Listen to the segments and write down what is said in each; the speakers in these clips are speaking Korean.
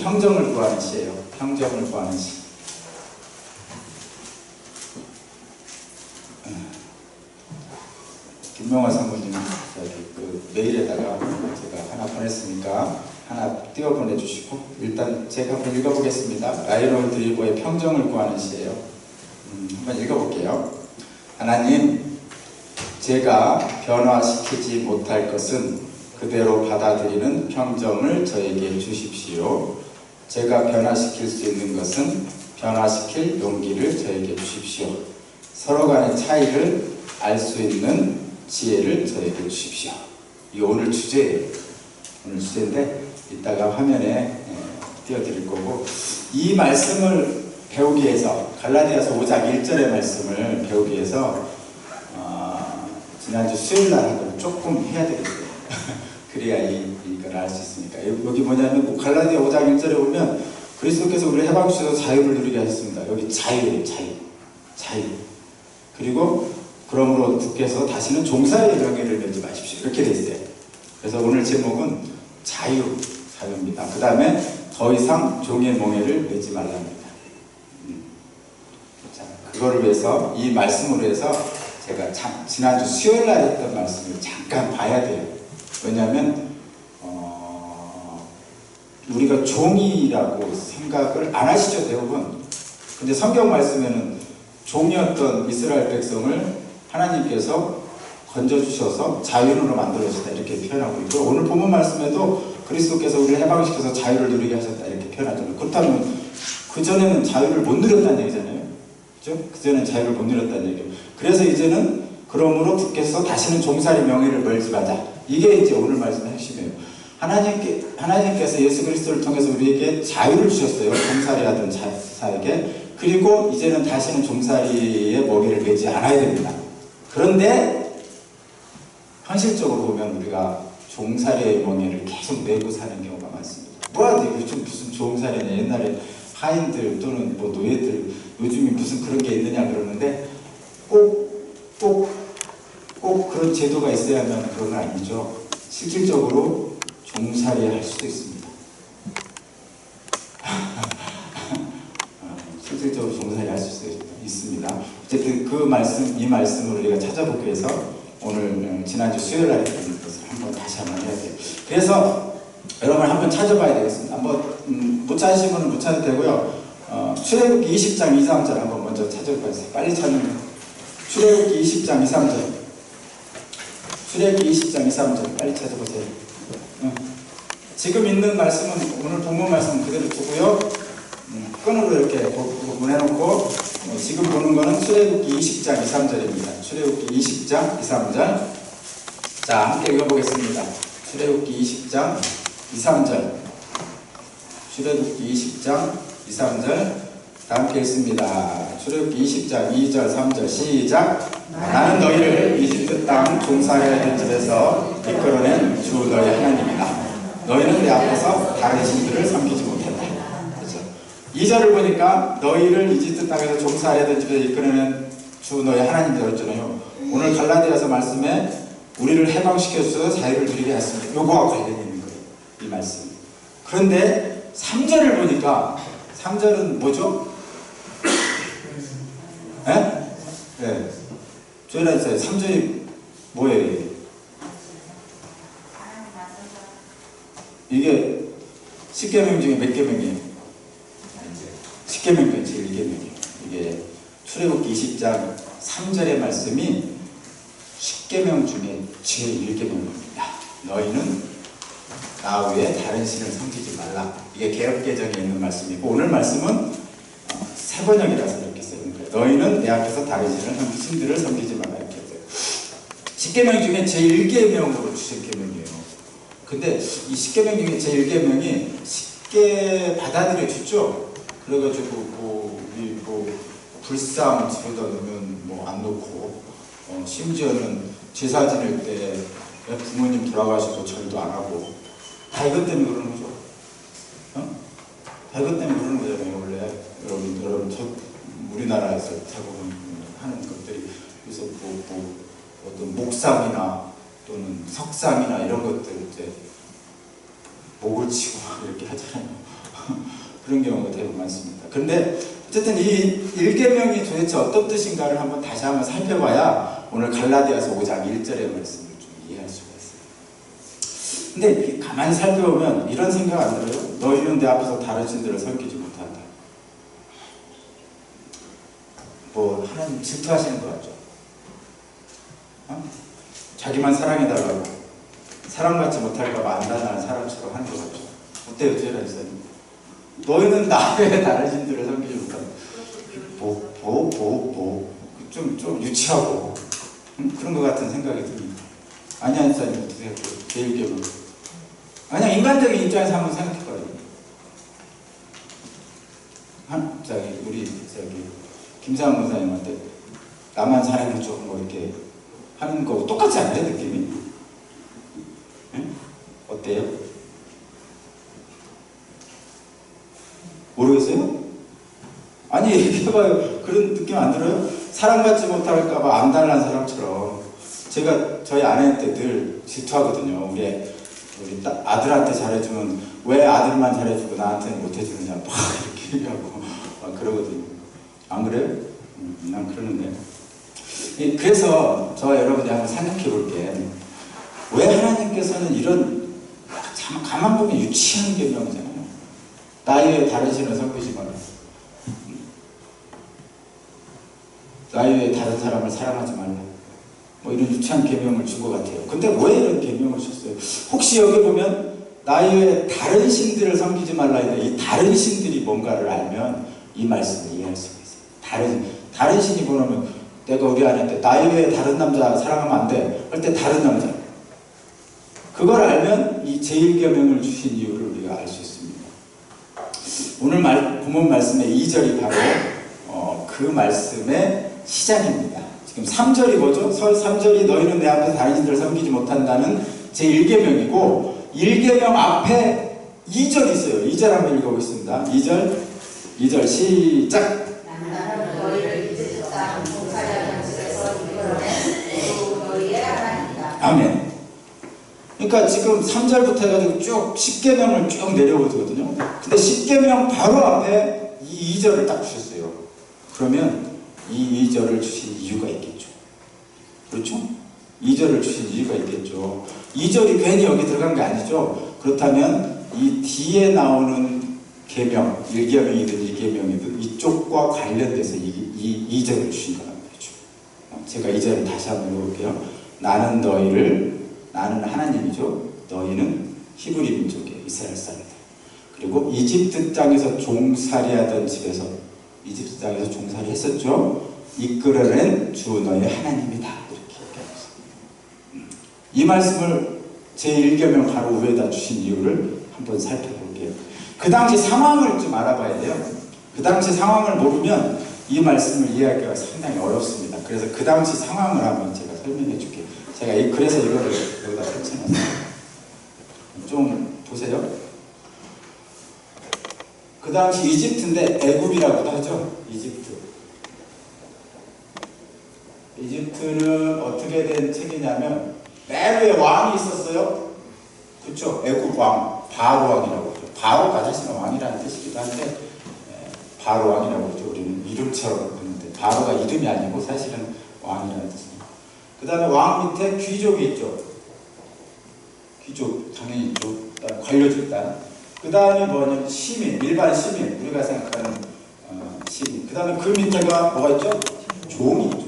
평정을 구하는 시예요. 평정을 구하는 시. 김명화 사모님 그 메일에다가 제가 하나 보냈으니까 하나 띄워 보내주시고, 일단 제가 한번 읽어보겠습니다. 라이노드 일보의 평정을 구하는 시예요. 한번 읽어볼게요. 하나님, 제가 변화시키지 못할 것은 그대로 받아들이는 평정을 저에게 주십시오. 제가 변화시킬 수 있는 것은 변화시킬 용기를 저에게 주십시오. 서로 간의 차이를 알 수 있는 지혜를 저에게 주십시오. 이게 오늘 주제예요. 오늘 주제인데 이따가 화면에 띄워드릴 거고, 이 말씀을 배우기 위해서 갈라디아서 5장 1절의 말씀을 배우기 위해서 지난주 수요일날 하고 조금 해야 되겠어요. 그래야 이걸 알 수 있으니까. 여기 뭐냐면 갈라디아 5장 1절에 보면 그리스도께서 우리를 해방주셔서 자유를 누리게 하셨습니다. 여기 자유예요. 자유. 그리고 그러므로 주께서 다시는 종살이의 명예를 맺지 마십시오. 이렇게 돼 있어요. 그래서 오늘 제목은 자유입니다. 그 다음에 더 이상 종의 몽해를 맺지 말랍니다. 자, 그거를 위해서, 이 말씀으로 해서 제가 지난주 수요일 날 했던 말씀을 잠깐 봐야 돼요. 왜냐하면 우리가 종이라고 생각을 안 하시죠, 대부분. 근데 성경 말씀에는 종이었던 이스라엘 백성을 하나님께서 건져주셔서 자유인으로 만들어주셨다, 이렇게 표현하고 있고, 오늘 본문 말씀에도 그리스도께서 우리를 해방시켜서 자유를 누리게 하셨다, 이렇게 표현하잖아요. 그렇다면 그전에는 자유를 못 누렸다는 얘기잖아요. 그죠? 그전에는 자유를 못 누렸다는 얘기예요. 그래서 이제는 그러므로 주께서 다시는 종살이 명예를 멀지 마자. 이게 이제 오늘 말씀의 핵심이에요. 하나님께서 예수 그리스도를 통해서 우리에게 자유를 주셨어요. 종살이 하던 자에게. 그리고 이제는 다시는 종살이의 먹이를 매지 않아야 됩니다. 그런데 현실적으로 보면 우리가 종살이의 멍에를 계속 메고 사는 경우가 많습니다. 요즘 무슨 종살이냐, 옛날에 하인들 또는 뭐 노예들 요즘에 무슨 그런 게 있느냐 그러는데 꼭 그런 제도가 있어야만 그런 건 아니죠. 실질적으로 종살이 할 수도 있습니다. 실질적으로 종살이 할 수도 있습니다. 어쨌든 이 말씀을 우리가 찾아보기 위해서 오늘 지난주 수요일 날 했던 것을 다시 한번 해야 돼요. 그래서 여러분 한번 찾아봐야 되겠습니다. 한번 못 찾으신 분은 못 찾아도 되고요. 출애굽기 20장 2, 3절 한번 먼저 찾아봐요. 빨리 찾는 출애굽기 20장 2, 3절. 출애굽기 20장 2, 3절 빨리 찾아보세요. 지금 있는 말씀은, 오늘 본문 말씀은 그대로 두고요. 끈으로 이렇게 구분해놓고 지금 보는 거는 출애굽기 20장 2, 3절입니다. 출애굽기 20장 2, 3절. 자, 함께 읽어보겠습니다. 출애굽기 20장 2, 3절. 출애굽기 20장 2, 3절. 다 함께 읽습니다. 출애굽기 20장 2절 3절 시작. 나는 너희를 이집트 땅 종살이하던 집에서 이끌어낸 주 너희 하나님이다. 너희는 내 앞에서 다른 신들을 섬기지 못했다. 그렇죠? 2절을 보니까 너희를 이집트 땅에서 종살이하던 집에서 이끌어낸 주 너희 하나님이다 그랬잖아요. 오늘 갈라디아서 말씀에 우리를 해방시켜 주셔서 자유를 누리게 했습니다. 요거와 관련이 있는 거예요, 이 말씀. 그런데 3절을 보니까 3절은 뭐죠? 네. 저희가 있어요. 3절이 뭐예요? 이게 10계명 중에 몇 계명이에요? 10계명 중에 제일 1계명이에요. 이게 출애굽기 20장 3절의 말씀이 10계명 중에 제일 1계명입니다. 너희는 나 외에 다른 신을 섬기지 말라. 이게 개역개정에 있는 말씀이고, 오늘 말씀은 새 번역이라서 이렇게 쓰는 거예요. 너희는 내 앞에서 다른 신들을 섬기지 말라, 이렇게 써요. 10계명 중에 제1계명으로 주신 계명이에요. 근데 이 10계명 중에 제1계명이 쉽게 받아들여주죠. 그래가지고 불상 집에다 넣으면 안 놓고, 심지어는 제사 지낼 때 부모님 돌아가셔도 절도 안 하고, 다 이것 때문에 그러는 거죠. 다 이것 때문에 그러는 거잖아요. 원래 여러분 우리나라에서 대부분 하는 것들이, 그래서 어떤 목상이나 또는 석상이나 이런 것들 이제 목을 치고 이렇게 하잖아요. 그런 경우가 대부분 많습니다. 그런데 어쨌든 이 1계명이 도대체 어떤 뜻인가를 한번 다시 한번 살펴봐야 오늘 갈라디아서 5장 1절의 말씀을 좀 이해할 수가 있어요. 근데 가만히 살펴보면 이런 생각 안 들어요? 너희는 내 앞에서 다른 신들을 섬기지 못한다. 뭐 하나님 질투하시는 것 같죠? 자기만 사랑해달라고 사랑받지 못할까봐 안다는 사람처럼 하는 것 같죠? 어때요, 제가 있어요? 너희는 나의 다른 신들을 섬기지 못한다. 좀 유치하고 그런 것 같은 생각이 듭니다. 아니야, 인사님 어떻게 생각해요? 제1계명. 그냥 인간적인 입장에서 한번 생각해봐요. 우리 김상훈 목사님한테 나만 사랑해 줘 뭐 이렇게 하는 거 똑같지 않아요, 느낌이? 응? 어때요? 모르겠어요? 아니, 얘기해봐요. 그런 느낌 안 들어요? 사랑받지 못할까봐 안달난 사람처럼. 제가 저희 아내한테 늘 질투하거든요. 우리 아들한테 잘해주면 왜 아들만 잘해주고 나한테는 못해주느냐 막 이렇게 얘기하고 막 그러거든요. 안 그래요? 난 그러는데. 그래서 저와 여러분이 한번 생각해 볼게. 왜 하나님께서는 이런 가만 보면 유치한 계명이잖아요. 나이 외에 다른 신을 섬기지 마라. 나이 외에 다른 사람을 사랑하지 말라. 뭐 이런 유치한 계명을 준 것 같아요. 근데 왜 이런 계명을 줬어요? 혹시 여기 보면 나이 외에 다른 신들을 섬기지 말라 했는데 이 다른 신들이 뭔가를 알면 이 말씀을 이해할 수가 있어요. 다른 신이 뭐냐면 내가 우리 아내한테 나이 외에 다른 남자 사랑하면 안 돼 할 때 다른 남자, 그걸 알면 이 제1계명을 주신 이유를 우리가 알 수 있습니다. 오늘 본문 말씀의 2절이 바로 그 말씀의 시작입니다. 지금 3절이 뭐죠? 3절이 너희는 내 앞에서 다른 신들을 섬기지 못한다는 제1계명이고 1계명 앞에 2절이 있어요. 2절 한번 읽어보겠습니다. 2절 시작! 아멘. 그러니까 지금 3절부터 해가지고 쭉 10계명을 쭉 내려오거든요. 근데 10계명 바로 앞에 이 2절을 딱 주셨어요. 그러면 이 2절을 주신 이유가 있겠죠. 그렇죠? 2절을 주신 이유가 있겠죠. 2절이 괜히 여기 들어간 게 아니죠. 그렇다면 이 뒤에 나오는 계명, 1계명이든 2계명이든 이쪽과 관련돼서 이 2절을 주신 거란 말이죠. 제가 2절을 다시 한번 읽어볼게요. 나는 하나님이죠. 너희는 히브리 민족의 이스라엘 사람들. 그리고 이집트 땅에서 종살이하던 집에서 이집트 땅에서 종살이 했었죠. 이끌어낸 주 너희 하나님이다. 이렇게 얘기합니다. 이 말씀을 제1계명 바로 위에다 주신 이유를 한번 살펴볼게요. 그 당시 상황을 좀 알아봐야 돼요. 그 당시 상황을 모르면 이 말씀을 이해하기가 상당히 어렵습니다. 그래서 그 당시 상황을 한번 제가 설명해 줄게요. 제가 그래서 이거를 여기다 설치해놨어요. 좀 보세요. 그 당시 이집트인데 애굽이라고도 하죠. 이집트는 어떻게 된 책이냐면 맨 위에 왕이 있었어요. 그렇죠? 애굽 왕, 바로 왕이라고 하죠. 바로가 사실은 왕이라는 뜻이기도 한데 바로 왕이라고 하죠. 우리는 이름처럼 부르는데 바로가 이름이 아니고 사실은 왕이라는 뜻입니다. 그 다음에 왕 밑에 귀족이 있죠. 귀족 당연히 있죠. 그다음에 관료 집단. 그 다음에 뭐냐면 시민, 일반 시민, 우리가 생각하는 시민. 그 다음에 그 밑에가 뭐가 있죠? 종이 있죠.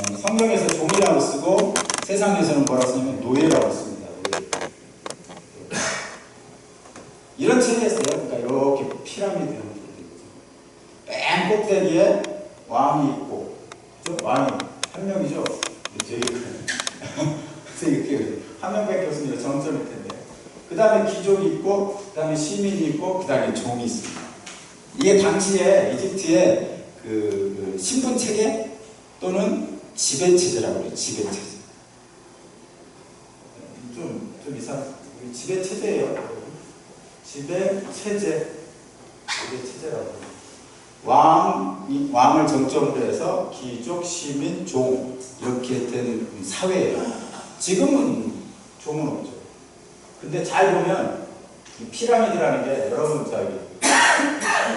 종. 성경에서 종이라고 쓰고 세상에서는 뭐라고 쓰냐면 노예라고 씁니다. 이런 체계였어요. 그러니까 이렇게 피라미드 형태로 맨 꼭대기에 왕이 있고, 그렇죠? 왕이 한 명이죠. 되게 한 명밖에 없습니다. 정점일 텐데. 그 다음에 귀족이 있고, 그 다음에 시민이 있고, 그 다음에 종이 있습니다. 이게 당시에 이집트의 그 신분 체계 또는 지배 체제라고 해요. 지배 체제. 좀 이상. 지배 체제예요. 지배 체제라고 해요. 왕을 정점으로 해서 귀족, 시민, 종 이렇게 된 사회예요. 지금은 종은 없죠. 근데 잘 보면 이 피라미드라는 게 여러분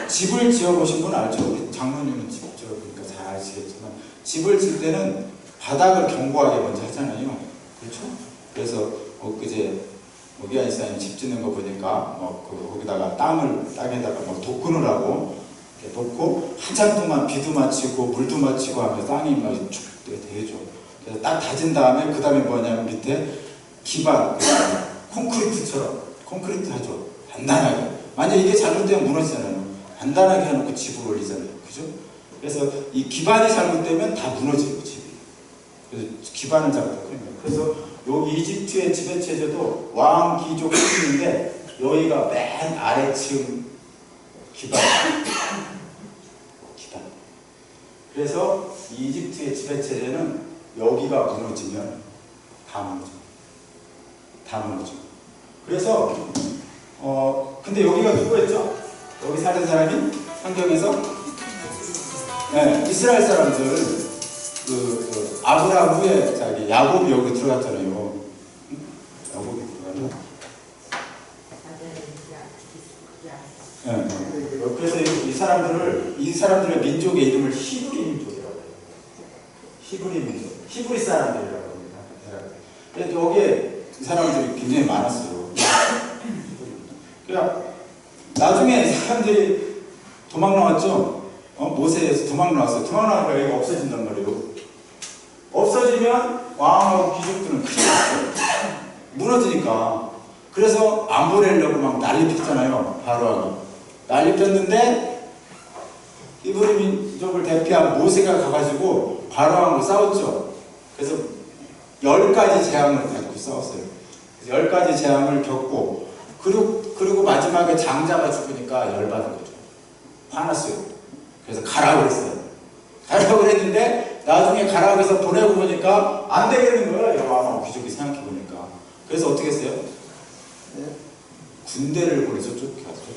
집을 지어보신 분 알죠? 우리 장모님은 집 지어보니까 잘 아시겠지만 집을 질 때는 바닥을 견고하게 먼저 하잖아요. 그렇죠? 그래서 그제 미아 이사님 집 짓는 거 보니까 거기다가 땅에다가 도kun을 하고 이렇게 놓고 한참 동안 비도 맞히고 물도 맞히고 하면서 땅이 막 쭉 되죠. 그래서 딱 다진 다음에 그 다음에 뭐냐면 밑에 기반 콘크리트처럼 콘크리트 하죠. 단단하게. 만약 이게 잘못되면 무너지잖아요. 단단하게 해놓고 집을 올리잖아요. 그죠? 그래서 이 기반이 잘못되면 다 무너져요, 집이. 그래서 기반을 잘못했거든요. 그래서 여기 이집트의 지배 체제도 왕 귀족 수준인데 여기가 맨 아래층 기반. 그래서 이 이집트의 지배 체제는 여기가 무너지면 다 무너져. 다 무너져. 그래서 근데 여기가 누구였죠? 여기 사는 사람이 성경에서 이스라엘 사람들 아브라함 후에 야곱이 여기 들어갔잖아요. 야곱이 들어갔나? 그래서 이 사람들의 민족의 이름을 히브리 민족이라고 해요. 히브리 민족, 히브리 사람들이라고 합니다. 그래서 여기에 이 사람들이 굉장히 많았어요. 그러니까 나중에 사람들이 도망 나왔죠. 모세에서 도망 나왔어요. 도망 나오니까 여기가 없어진단 말이에요. 없어지면 왕하고 귀족들은 큰일 났어요. 무너지니까. 그래서 안 보내려고 막 난리 폈잖아요. 바로하고. 난리 폈는데 히브리 민족을 대표한 모세가 가가지고 바로하고 싸웠죠. 그래서 10가지 재앙을 갖고 싸웠어요. 그래서 10가지 재앙을 겪고 그리고 마지막에 장자가 죽으니까 열받은 거죠. 화났어요. 그래서 가라고 그랬어요. 가라고 그랬는데 나중에 가라고 해서 보내고 보니까 안 되겠는 거예요. 여왕하고 귀족이 생각해보니까. 그래서 어떻게 했어요? 군대를 보내서 쫓아갔어요.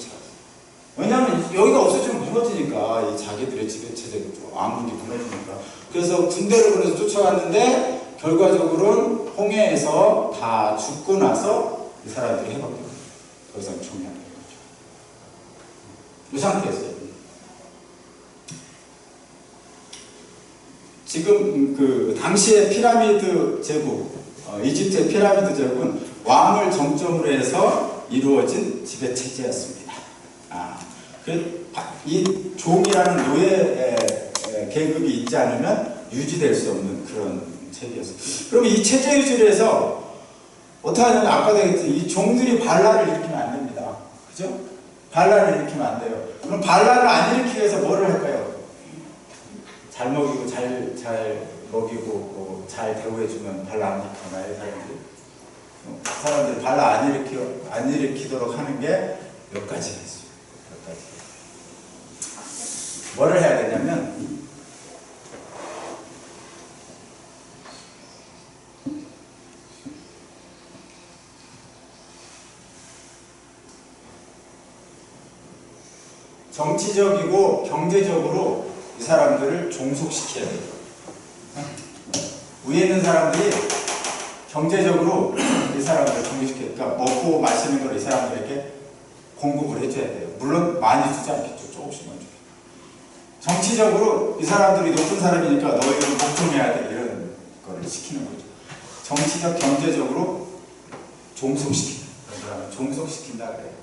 왜냐하면 여기가 없어지면 무너지니까 이 자기들의 지배체제 왕국이 무너지니까. 그래서 군대를 보내서 쫓아갔는데 결과적으로는 홍해에서 다 죽고 나서 이 사람들이 해방된 거예요. 더 이상 총리하는 거죠. 이 상태였어요. 지금 그 당시의 피라미드 제국, 이집트의 피라미드 제국은 왕을 정점으로 해서 이루어진 지배 체제였습니다. 이 종이라는 노예 계급이 있지 않으면 유지될 수 없는 그런 체제였어요. 그러면 이 체제 유지를 해서 어떻게 하냐면 아까도 얘기했듯이 이 종들이 반란을 일으키면 안 됩니다. 그죠? 반란을 일으키면 안 돼요. 그럼 반란을 안 일으키기 위해서 뭐를 할까요? 잘 먹이고 잘 먹이고 잘 대우해주면 반란 안 일으키나요, 사람들이 반란 안 일으키도록 하는 게 몇 가지가 있어요. 몇 가지. 뭐를 해야 되냐면 정치적이고 경제적으로 이 사람들을 종속시켜야 돼요. 위에 있는 사람들이 경제적으로 이 사람들을 종속시켜야 돼요. 그러니까 먹고 마시는 걸 이 사람들에게 공급을 해줘야 돼요. 물론 많이 주지 않겠죠. 조금씩만 주죠. 정치적으로 이 사람들이 높은 사람이니까 너희는 복종해야 돼. 이런 거를 시키는 거죠. 정치적, 경제적으로 종속시킨다. 종속시킨다 그래요.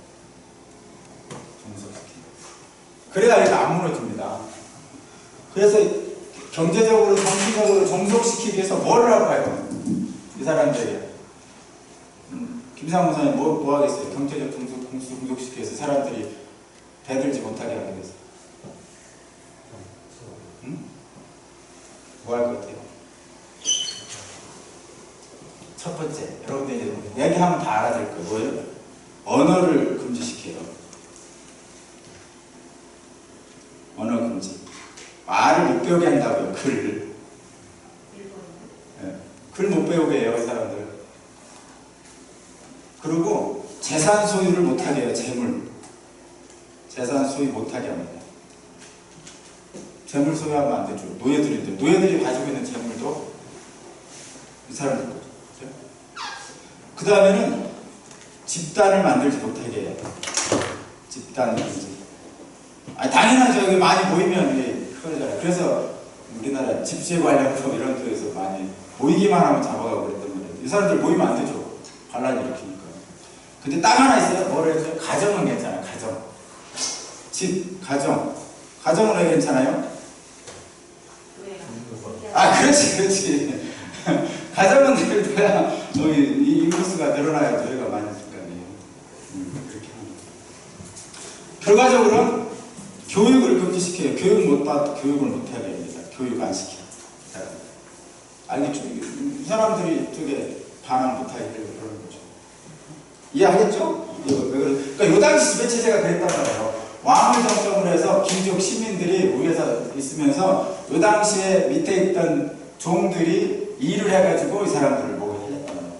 종속시킨다. 그래야 이거 안 무너집니다. 그래서 경제적으로, 정치적으로 종속시키기 위해서 뭐를 할까요? 이 사람들에게. 김상훈 목사님 뭐 하겠어요? 경제적 종속시키기 위해서 사람들이 대들지 못하게 하기 위해서. 뭐 할 것 같아요? 첫 번째, 여러분들 이제 얘기하면 다 알아들 거예요. 뭐예요? 언어를 금지시켜요. 언어 금지. 말을 못 배우게 한다고요. 글 못 배우게 해요, 이 사람들. 그리고 재산 소유를 못하게 해요. 재산 소유 못하게 합니다. 재물 소유하면 안 되죠. 노예들이 가지고 있는 재물도 이 사람들 거죠. 그 다음에는 집단을 만들지 못하게 해요. 집단 금지. 아, 당연하죠. 여기 많이 모이면 그러잖아요. 그래서 우리나라 집시 관련법 이런 쪽에서 많이 모이기만 하면 잡아가고 그랬단 말이에요. 이 사람들 모이면 안 되죠. 반란 일으키니까. 근데 딱 하나 있어요. 뭐라 해서 가정은 괜찮아요. 가정. 집, 가정. 가정은 왜 괜찮아요? 아, 그렇지, 그렇지. 가정은 늘어야 이 인구수가 늘어나야 저희가 많아질 거 아니에요. 그렇게 합니다. 결과적으로는 교육을 금지시켜요. 교육을 못하게 합니다. 교육 안 시켜. 알겠죠? 이 사람들이 쪽에 반항 못하게 그러는 거죠. 이해하겠죠? 그러니까 요 당시 지배체제가 그랬단 말이에요. 왕을 정점으로 해서 귀족 시민들이 위에서 있으면서 요 당시에 밑에 있던 종들이 일을 해가지고 이 사람들을 보고 했단 말이죠.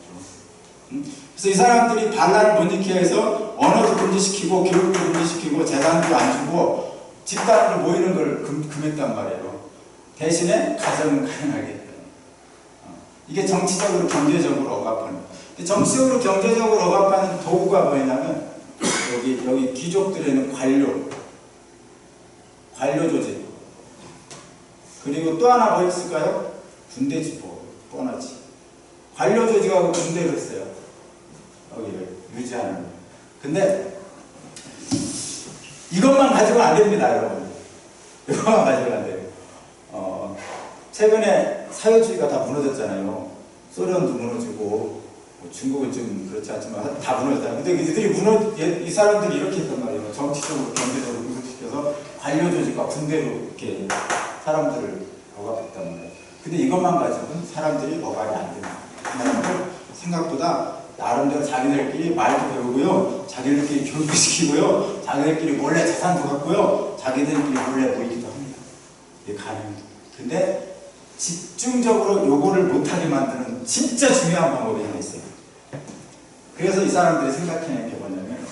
그래서 이 사람들이 반란을 못 일으키게 해서 언어도 금지시키고 교육도 금지시키고 재단도 안 주고 집단으로 모이는 걸 금했단 말이에요. 대신에 가정은 가능하게 했다. 이게 정치적으로 경제적으로 억압하는. 정치적으로 경제적으로 억압하는 도구가 뭐냐면 여기 귀족들에는 관료 조직, 그리고 또 하나 뭐 있을까요? 군대지 뭐 뻔하지. 관료 조직하고 군대를 했어요. 여기를 유지하는. 근데 이것만 가지고는 안 됩니다, 여러분. 이것만 가지고는 안 돼요. 최근에 사회주의가 다 무너졌잖아요. 소련도 무너지고 중국은 좀 그렇지 않지만 다 무너졌잖아요. 근데 이 사람들이 이렇게 했단 말이에요. 정치적으로, 경제적으로 무너시켜서 관료 조직과 군대로 이렇게 사람들을 억압했단 말이에요. 근데 이것만 가지고는 사람들이 억압이 안 됩니다. 사람들 생각보다 나름대로 자기들끼리 말도 배우고요, 자기들끼리 교육도 시키고요, 자기들끼리 몰래 자산도 갖고요, 자기들끼리 몰래 모이기도 합니다. 이게 가능합니다. 근데 집중적으로 요거를 못하게 만드는 진짜 중요한 방법이 하나 있어요. 그래서 이 사람들이 생각해낸 게 뭐냐면,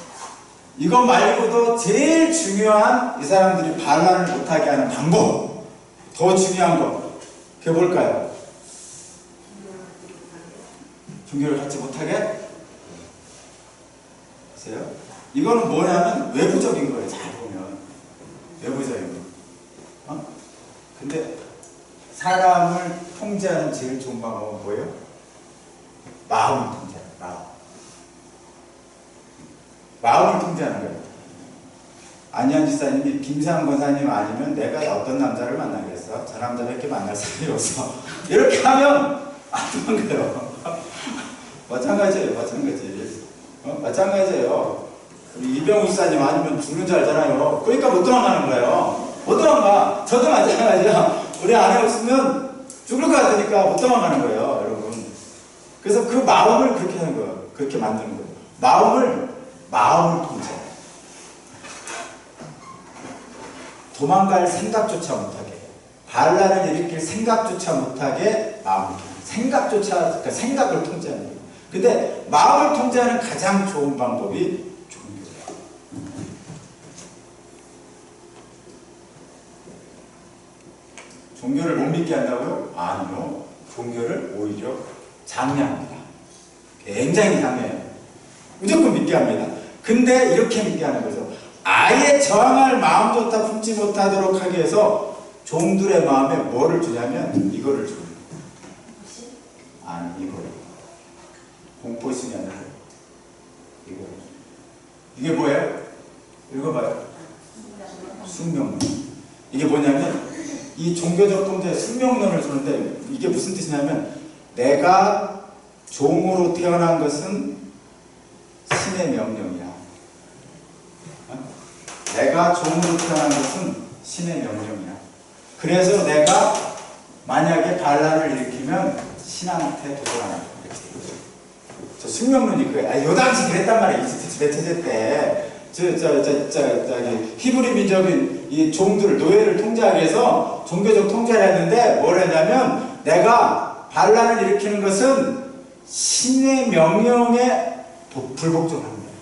이거 말고도 제일 중요한 이 사람들이 반란을 못하게 하는 방법, 더 중요한 거, 그게 뭘까요? 종교를 갖지 못하게? 보세요. 이거는 뭐냐면 외부적인 거예요. 잘 보면 외부적인 거. 근데 사람을 통제하는 제일 좋은 방법은 뭐예요? 마음을 통제하는 거예요. 마음을 통제하는 거예요. 안희연 지사님이 김상 권사님 아니면 내가 어떤 남자를 만나겠어? 저 남자밖에 만날 사람이 없어. 이렇게 하면 안 도망가요. 마찬가지예요. 마찬가지예요. 이병우 지사님 아니면 죽는 줄 알잖아요. 그러니까 못 도망가는 거예요. 못 도망가. 저도 마찬가지야. 우리 아내 없으면 죽을 것 같으니까 못 도망가는 거예요, 여러분. 그래서 그 마음을 그렇게 하는 거예요. 그렇게 만드는 거예요. 마음을 통제. 도망갈 생각조차 못하게, 반란을 일으킬 생각조차 못하게 마음을 그러니까 생각을 통제하는 거예요. 근데 마음을 통제하는 가장 좋은 방법이 종교예요. 종교를 못 믿게 한다고요? 아니요. 종교를 오히려 장려합니다. 굉장히 장려해요. 무조건 믿게 합니다. 근데 이렇게 믿게 하는 거죠. 아예 저항할 마음조차 품지 못하도록 하기 위해서 종들의 마음에 뭐를 주냐면 이거를 줘요. 아니, 이거를. 공포심이 아니라 이거. 이게 뭐예요? 읽어봐요. 숙명론. 이게 뭐냐면 이 종교적 통제에 숙명론을 주는데 이게 무슨 뜻이냐면 내가 종으로 태어난 것은 신의 명령이야. 내가 종으로 태어난 것은 신의 명령이야. 그래서 내가 만약에 반란을 일으키면 신한테 도전하는 거야. 저 숙명론이 그거야. 요 당시 그랬단 말이야. 이집트 지배체제 때. 저기 히브리 민족인 이 종들을, 노예를 통제하기 위해서 종교적 통제를 했는데 뭘 했냐면 내가 반란을 일으키는 것은 신의 명령에 불복종하는 거야.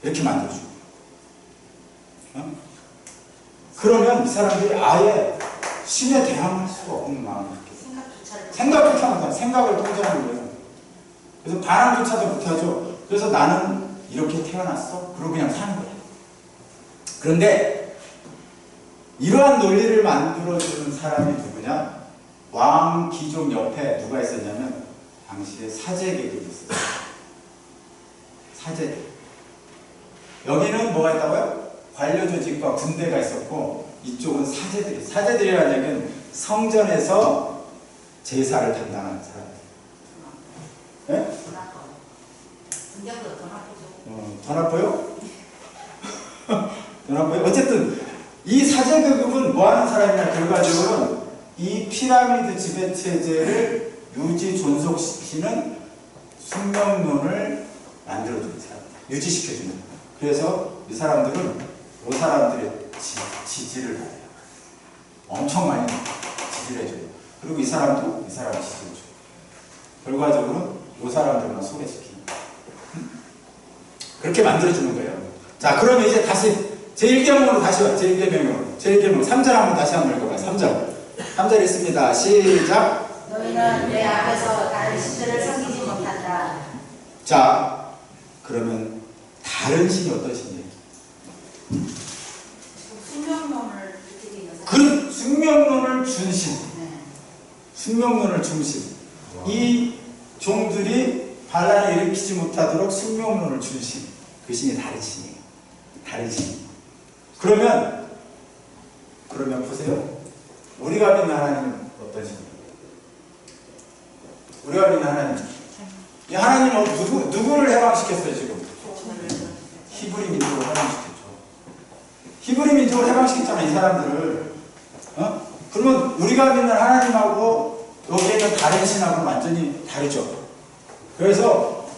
이렇게 만들어주고. 그러면 이 사람들이 아예 신에 대항할 수가 없는 마음이 생각을 통제하는 거예요. 그래서 반항조차도 못하죠. 그래서 나는 이렇게 태어났어. 그러고 그냥 사는 거야. 그런데 이러한 논리를 만들어주는 사람이 누구냐? 왕 귀족 옆에 누가 있었냐면 당시에 사제계급이 있었어요. 사제들. 여기는 뭐가 있다고요? 관료조직과 군대가 있었고 이쪽은 사제들이. 사제들이라는 얘기는 성전에서 제사를 담당하는 사람들. 네? 더 나빠요? 더 나빠요? 어쨌든 이 사제계급은 뭐하는 사람이냐? 결과적으로는 이 피라미드 지배체제를 유지 존속시키는 숙명론을 만들어주는 사람, 유지시켜주는. 그래서 이 사람들은 이 사람들의 지지를 받아요. 엄청 많이 지지를 해줘요. 그리고 이 사람도 이 사람을 지지해줘요. 결과적으로 이 사람들만 소개시키는. 그렇게 만들어주는 거예요. 자, 그러면 이제 다시 제1계명으로 다시 와요. 제1계명으로. 제1계명 3절 한번 다시 한번 읽어봐요. 3절. 3절 있습니다. 시작. 너희는 내 앞에서 다른 신들을 섬기지 못한다. 자, 그러면 다른 신이 어떤 신이에요? 숙명론을 지키는 그 숙명론을 준 신. 네. 숙명론을 준 신. 이 종들이 반란을 일으키지 못하도록 숙명론을 준 신. 그 신이 다른 신이에요. 다른 신. 그러면 보세요. 우리가 믿는 하나님은 어떤 신이에요? 우리가 믿는 하나님. 이 하나님은 누구를 해방시켰어요, 지금? 히브리 민족을 해방시켰죠. 히브리 민족을 해방시켰잖아요, 이 사람들을. 그러면 우리가 믿는 하나님하고 여기에 있는 다른 신하고는 완전히 다르죠. 그래서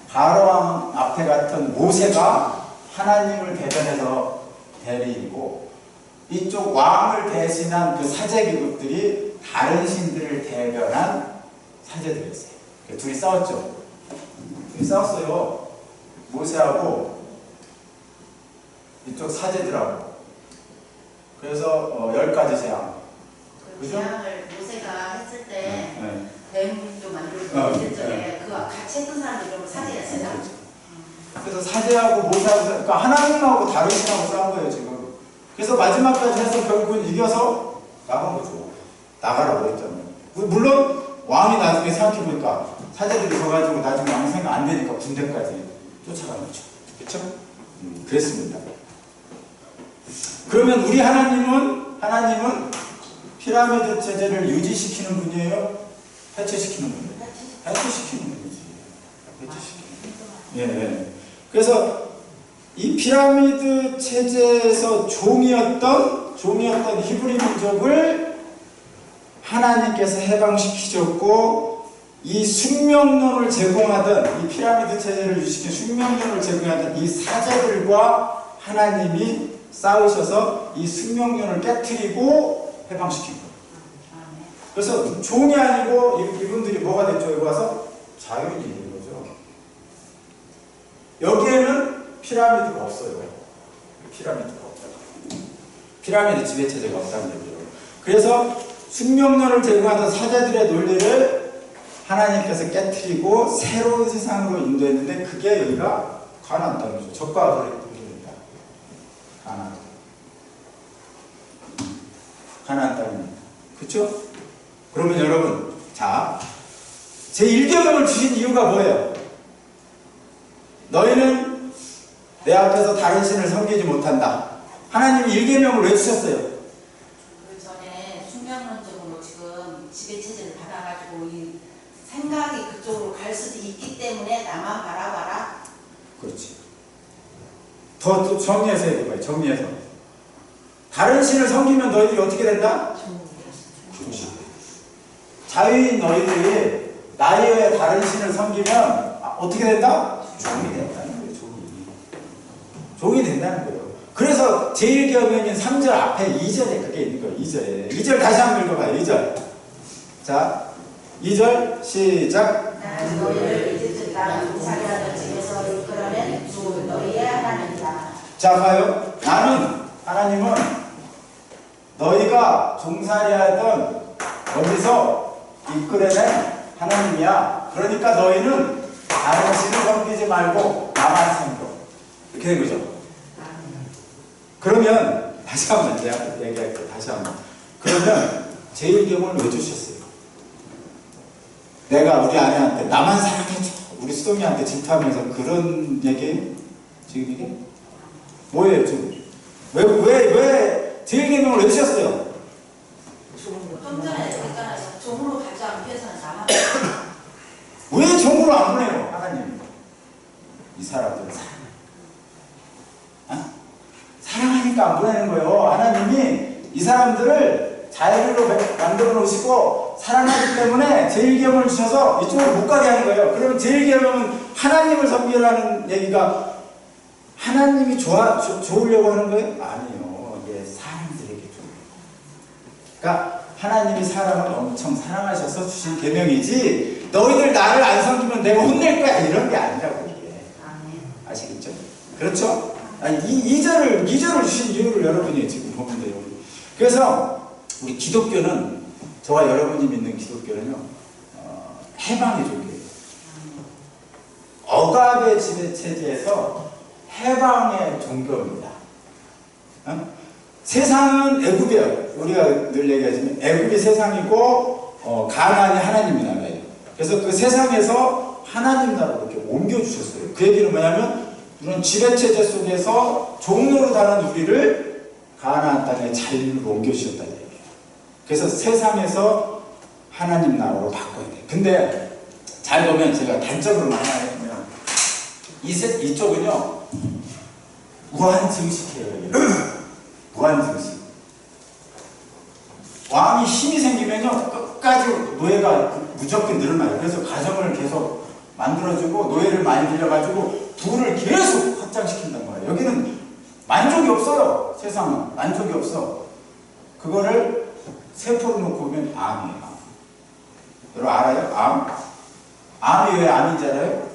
바로왕 앞에 갔던 모세가 하나님을 대변해서 대리이고 이쪽 왕을 대신한 그 사제계급들이 다른 신들을 대변한 사제들이었어요. 둘이 싸웠죠. 둘이 싸웠어요. 모세하고 이쪽 사제들하고. 그래서 10가지 재앙. 그 재앙을 모세가 했을 때 네. 대문도 만들고 실전에 그 같이 했던 사람들이 좀 사제였어요. 그렇죠. 그래서 사제하고 모세하고, 그러니까 하나님하고 다른 신하고 싸운 거예요, 지금. 그래서 마지막까지 해서 결국은 이겨서 나간 거죠. 나가라고 했잖아요. 물론 왕이 나중에 생각해보니까 사제들이 져가지고 나중에 왕 생각 안 되니까 군대까지 쫓아간 거죠. 그렇죠? 그랬습니다. 그러면 우리 하나님은 피라미드 체제를 유지시키는 분이에요? 해체시키는 분이에요? 해체시키는 분이지. 해체시키는 분. 예. 그래서 이 피라미드 체제에서 종이었던 히브리 민족을 하나님께서 해방시키셨고, 이 숙명론을 제공하던, 이 피라미드 체제를 유지시킨 숙명론을 제공하던 이 사제들과 하나님이 싸우셔서 이 숙명론을 깨트리고 해방시킨 거예요. 그래서 종이 아니고 이분들이 뭐가 됐죠? 여기 와서 자유인이 된 거죠. 여기에는 피라미드가 없어요. 피라미드가 없다. 피라미드 지배체제가 없다는 얘기죠. 그래서 숙명론을 제공하던 사제들의 논리를 하나님께서 깨트리고 새로운 세상으로 인도했는데, 그게 여기가 가나안 땅이죠. 적과 아들의 동족입니다. 가나안 땅입니다. 그렇죠? 그러면 여러분, 자, 제1계명을 주신 이유가 뭐예요? 너희는 내 앞에서 다른 신을 섬기지 못한다. 하나님이 1계명을 왜 주셨어요? 그 전에 숙명론적으로 지금 지배체제를 받아가지고 이 생각이 그쪽으로 갈 수도 있기 때문에 나만 바라봐라. 그렇지. 더 정리해서 해봐요. 정리해서. 다른 신을 섬기면 너희들이 어떻게 된다? 그렇지. 자유인 너희들이 나에 의해 다른 신을 섬기면 어떻게 된다? 종이 된다는 거예요. 종이 된다는 거예요. 그래서 제1계명인 3절 앞에 2절에 그게 있는 거예요. 2절 다시 한번 읽어봐요. 2절. 자, 2절 시작. 나는 너희를 이집트 땅 종살이하던 집에서 이끌어낸 주 너희의 하나님이다. 자, 봐요. 나는, 하나님은 너희가 종살이하던 여기서 이끌어낸 하나님이야. 그러니까 너희는 다른 신을 섬기지 말고 나만 섬겨. 이렇게 된 거죠. 그러면 다시 한번 제가 얘기할게요. 다시 한번. 그러면 제1계명을 왜 주셨어요? 내가 우리 아내한테 나만 사랑해줘, 우리 수동이한테 질투하면서 그런 얘기 지금 이게 뭐예요 지금? 왜 제1계명을 왜 주셨어요? 좀 전에 얘기했잖아요. 종으로 가지 않기 위해서는 나만 왜 정으로 안 보내요 하나님? 이 사람들 사랑하니까 안 보내는 거예요. 하나님이 이 사람들을 자유로 만들어 놓으시고 사랑하기 때문에 제1계명을 주셔서 이쪽으로 못 가게 하는 거예요. 그러면 제1계명은 하나님을 섬기라는 얘기가 하나님이 좋으려고 하는 거예요? 아니에요. 이게 사람들에게 좋은 거예요. 그러니까 하나님이 사람을 엄청 사랑하셔서 주신 계명이지 너희들 나를 안 섬기면 내가 혼낼 거야 이런 게 아니라고 이게. 아시겠죠? 그렇죠? 아니, 이 2절을 주신 이유를 여러분이 지금 보면 돼요. 그래서 우리 기독교는 저와 여러분이 믿는 기독교는요 해방의 종교예요. 억압의 지배체제에서 해방의 종교입니다. 세상은 애굽이에요. 우리가 늘 얘기하지만 애굽이 세상이고 가나안이 하나님 나라예요. 그래서 그 세상에서 하나님 나라로 이렇게 옮겨주셨어요. 그 얘기는 뭐냐면 이런 지배체제 속에서 종로로 다는 우리를 가나안 땅에 자유로 옮겨주셨다는 얘기예요. 그래서 세상에서 하나님 나라로 바꿔야 돼요. 근데 잘 보면 제가 단적으로 하나 해보면 이쪽은요 무한증식이에요. 무한증식. 왕이 힘이 생기면요 끝까지 노예가 무조건 늘어나요. 그래서 가정을 계속 만들어주고 노예를 많이 들여가지고 부를 계속 확장시킨단 말이에요. 여기는 만족이 없어요. 세상은 만족이 없어. 그거를 세포로 놓고 보면 암이에요. 여러분 알아요? 암? 암이 왜 암인지 알아요?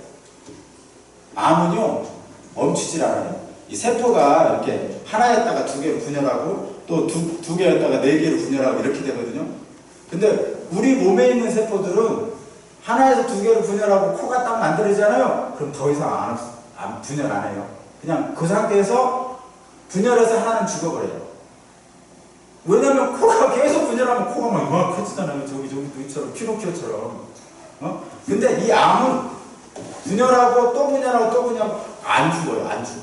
암은요 멈추질 않아요. 이 세포가 이렇게 하나였다가 두 개로 분열하고 또 두 개였다가 네 개로 분열하고 이렇게 되거든요. 근데 우리 몸에 있는 세포들은 하나에서 두 개로 분열하고 코가 딱 만들어지잖아요. 그럼 더 이상 분열 안 해요. 그냥 그 상태에서 분열해서 하나는 죽어버려요. 왜냐면 코가 계속 분열하면 코가 막 이만큼 커지잖아요. 저기 누이처럼 피노키오처럼. 근데 이 암은 분열하고 또 분열하고 또 분열하고 안 죽어요. 안 죽어.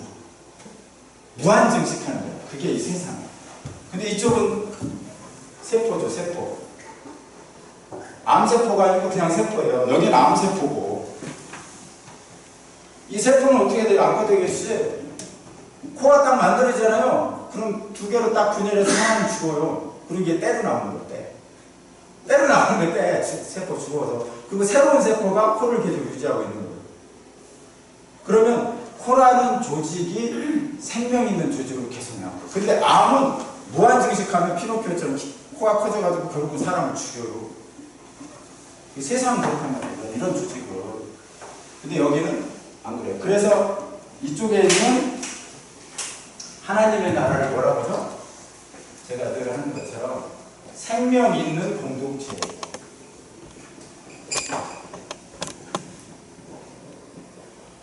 무한증식하는 거예요. 그게 이 세상. 근데 이쪽은 세포죠. 세포. 암세포가 아니고 그냥 세포예요. 여기는 암세포고. 이 세포는 어떻게 돼요? 아까 되겠지? 코가 딱 만들어지잖아요. 그럼 두 개로 딱 분열해서 하나는 죽어요. 그리고 이게 때로 나오는 거 때로 나오는 거 세포 죽어서. 그리고 새로운 세포가 코를 계속 유지하고 있는 거예요. 그러면 코라는 조직이 생명 있는 조직으로 계속 나와요. 근데 암은 무한증식하면 피노키오처럼 코가 커져가지고 결국 사람을 죽여요. 세상은 그렇단 말이에요. 이런 조직으로. 근데 여기는 안 그래요. 그래서 이쪽에 있는 하나님의 나라를 뭐라고 하죠? 제가 늘 하는 것처럼 생명 있는 공동체.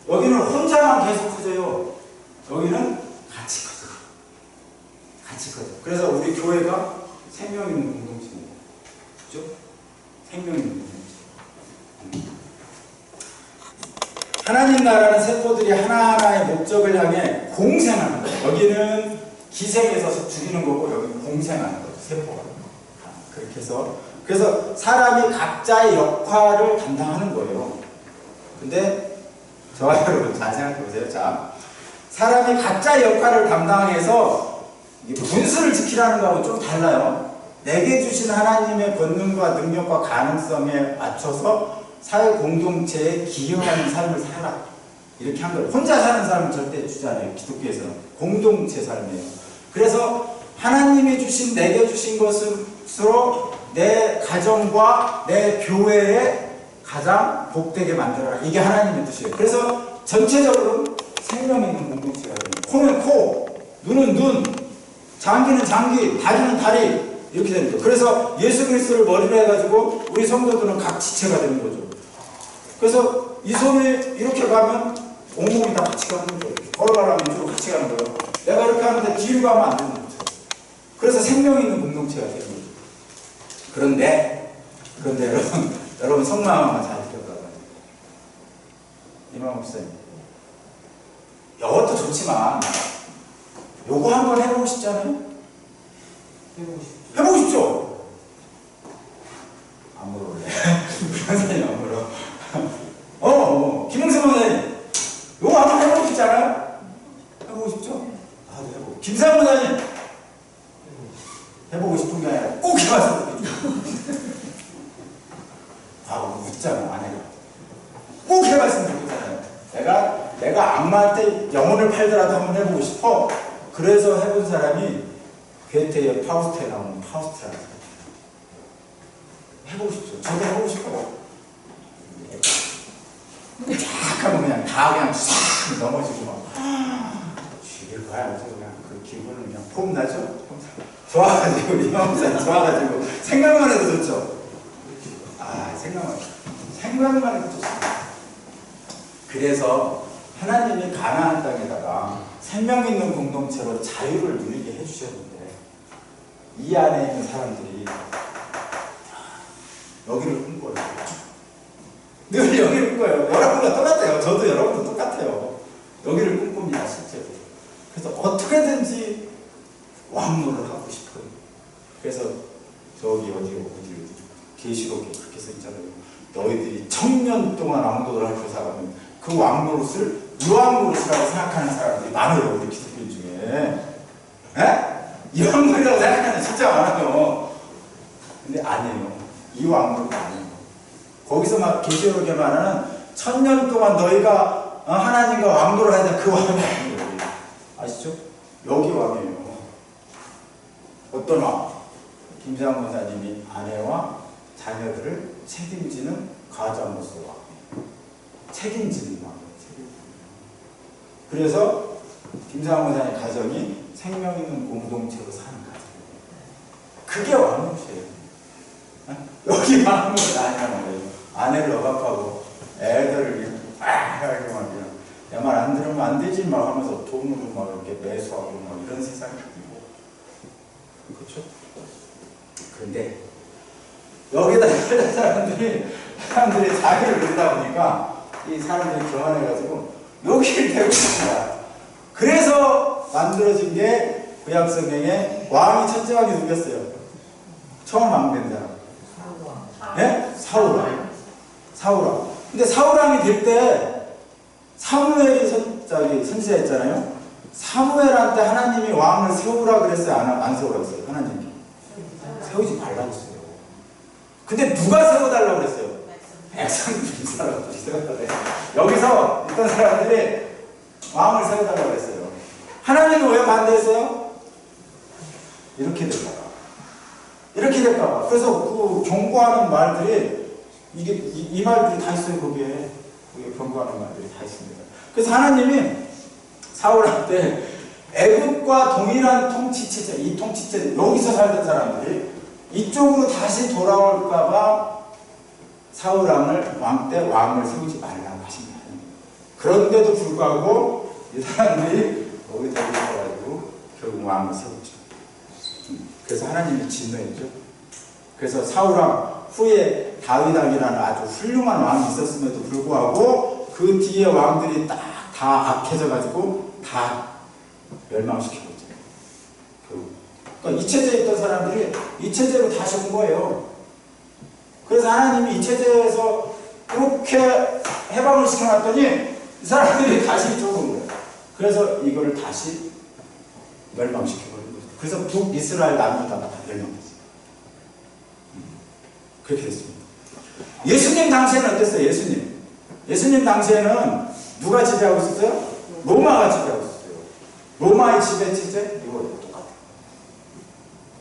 여기는 혼자만 계속 커져요. 여기는 같이 커져요. 같이 커져요. 그래서 우리 교회가 생명 있는 공동체입니다. 그죠? 생명 있는 공동체. 하나님 나라는 세포들이 하나하나의 목적을 향해 공생하는 거예요. 여기는 기생해서 죽이는 거고 여기는 공생하는 거예요. 세포가. 그렇게 해서 그래서 사람이 각자의 역할을 담당하는 거예요. 근데 저와 여러분 잘 생각해 보세요. 자, 사람이 각자의 역할을 담당해서 분수를 지키라는 거하고 좀 달라요. 내게 주신 하나님의 권능과 능력과 가능성에 맞춰서 사회 공동체에 기여하는 삶을 살아라. 이렇게 한 거예요. 혼자 사는 사람은 절대 주지 않아요. 기독교에서는. 공동체 삶이에요. 그래서 하나님이 주신 내게 주신 것으로 내 가정과 내 교회에 가장 복되게 만들어라. 이게 하나님의 뜻이에요. 그래서 전체적으로 생명 있는 공동체가 됩니다. 코는 코, 눈은 눈, 장기는 장기, 다리는 다리 이렇게 됩니다. 그래서 예수 그리스도를 머리로 해가지고 우리 성도들은 각 지체가 되는 거죠. 그래서 이 손이 이렇게 가면 온몸이 다 같이 가는 거예요. 걸어가려면 이쪽으로 같이 가는 거예요. 내가 이렇게 하는데 뒤에 죽이려고 하면 안 되는 거죠. 그래서 생명 있는 공동체가 되는 거죠. 그런데 여러분 속마음만 잘 들어봐요. 이만 목사님, 이것도 좋지만 요거 한번 해보고 싶잖아요? 해보고 싶죠? 안 물어볼래? 우리 선생님 안 물어. 김홍세 원장님, 요거 한번 해보고 싶잖아요? 해보고 싶죠? 나도 해보고. 김상 원장님, 해보고 싶은 게 아니라 꼭 해봤으면 좋겠죠. 웃잖아, 아내가. 꼭 해봤으면 좋겠잖아요. 내가 악마한테 영혼을 팔더라도 한번 해보고 싶어. 그래서 해본 사람이 괴테의 파우스트에 나오는 파우스트라는 사람. 해보고 싶죠. 저도 해보고 싶어요. 쫙 하면 그냥 다 그냥 싹 넘어지고 막 죽일 거야. 아주 그냥 그 기분은 그냥 폼나죠? 좋아가지고 이마무사 좋아가지고 생각만 해도 좋죠. 생각만 해도 좋습니다. 그래서 하나님이 가나안 땅에다가 생명 있는 공동체로 자유를 누리게 해주셨는데 이 안에 있는 사람들이 여기를 꿈꿔요. 늘 여기를 꿈꿔요. 여러분과 똑같아요. 저도 여러분도 똑같아요. 여기를 꿈꿉니다, 실제로. 그래서 어떻게든지 왕노를 하고 싶어요. 그래서 저기 어디 계시록에 그렇게 써 있잖아요. 너희들이 1000년 동안 왕노를 할 조사하면 그 왕노릇을 이왕노릇이라고 생각하는 사람들이 많아요. 우리 기독교 중에. 이왕노릇이라고 생각하는 진짜 많아요. 근데 아니에요. 이왕노릇 아니에요. 거기서 막 계시록에 말하는 1000년 동안 너희가 하나님과 왕노를 하자, 그 왕이 아니에요. 아시죠? 여기 왕이에요. 어떤 왕? 김장 목사님이 아내와 자녀들을 책임지는 가장으로서 왕이에요. 책임지는 왕이에요. 그래서 김장 목사님 가정이 생명 있는 공동체로 사는 가정이에요. 그게 왕노릇이에요. 여기 왕노릇 아니라는 거예요. 아내를 억압하고 애들을 해가지고 막 그냥 내 말 안 들으면 안 되지 막 하면서 돈으로 막 이렇게 매수하고 막 이런 세상이 있고, 그렇죠? 그런데 여기다 있는 사람들이 자기를 누리다 보니까 이 사람들이 교만해가지고 여기를 대고 있습니다. 그래서 만들어진 게 구약 성경에 왕이 첫째 왕이 누구였어요? 처음 왕 된 사람. 네? 사울왕. 근데 사울왕이 될 때 사무엘이 선지자였잖아요. 사무엘한테 하나님이 왕을 세우라 그랬어요? 안 세우라 그랬어요? 하나님이 세우지 말라고 했어요. 근데 누가 세워달라고 그랬어요? 백성들이 세워달래요. 여기서 있던 사람들이 왕을 세워달라고 그랬어요. 하나님은 왜 반대했어요? 이렇게 될까봐. 그래서 그 경고하는 말들이 이 말들이 다 있어요. 거기에 경고하는 말들이 다 있습니다. 그래서 하나님이 사울한테 애국과 동일한 통치체제, 이 통치체제, 여기서 살던 사람들이 이쪽으로 다시 돌아올까봐 사울왕을 왕 때 왕을 세우지 말라고 하신 거예요. 그런데도 불구하고 이 사람들이 거기 대비해가지고 결국 왕을 세웠죠. 그래서 하나님이 진노했죠. 그래서 사울왕 후에 다윗왕이라는 아주 훌륭한 왕이 있었음에도 불구하고 그 뒤에 왕들이 다 악해져가지고 다 멸망시켜버렸죠. 그러니까 이 체제에 있던 사람들이 이 체제로 다시 온 거예요. 그래서 하나님이 이 체제에서 그렇게 해방을 시켜놨더니 이 사람들이 다시 이쪽으로 온 거예요. 그래서 이거를 다시 멸망시켜버린 거죠. 그래서 북이스라엘 나누다가 다 멸망했어요. 그렇게 됐습니다. 예수님 당시에는 어땠어요? 예수님 당시에는 누가 지배하고 있었어요? 로마가 지배하고 있었어요. 로마의 지배체제? 이거 똑같아요.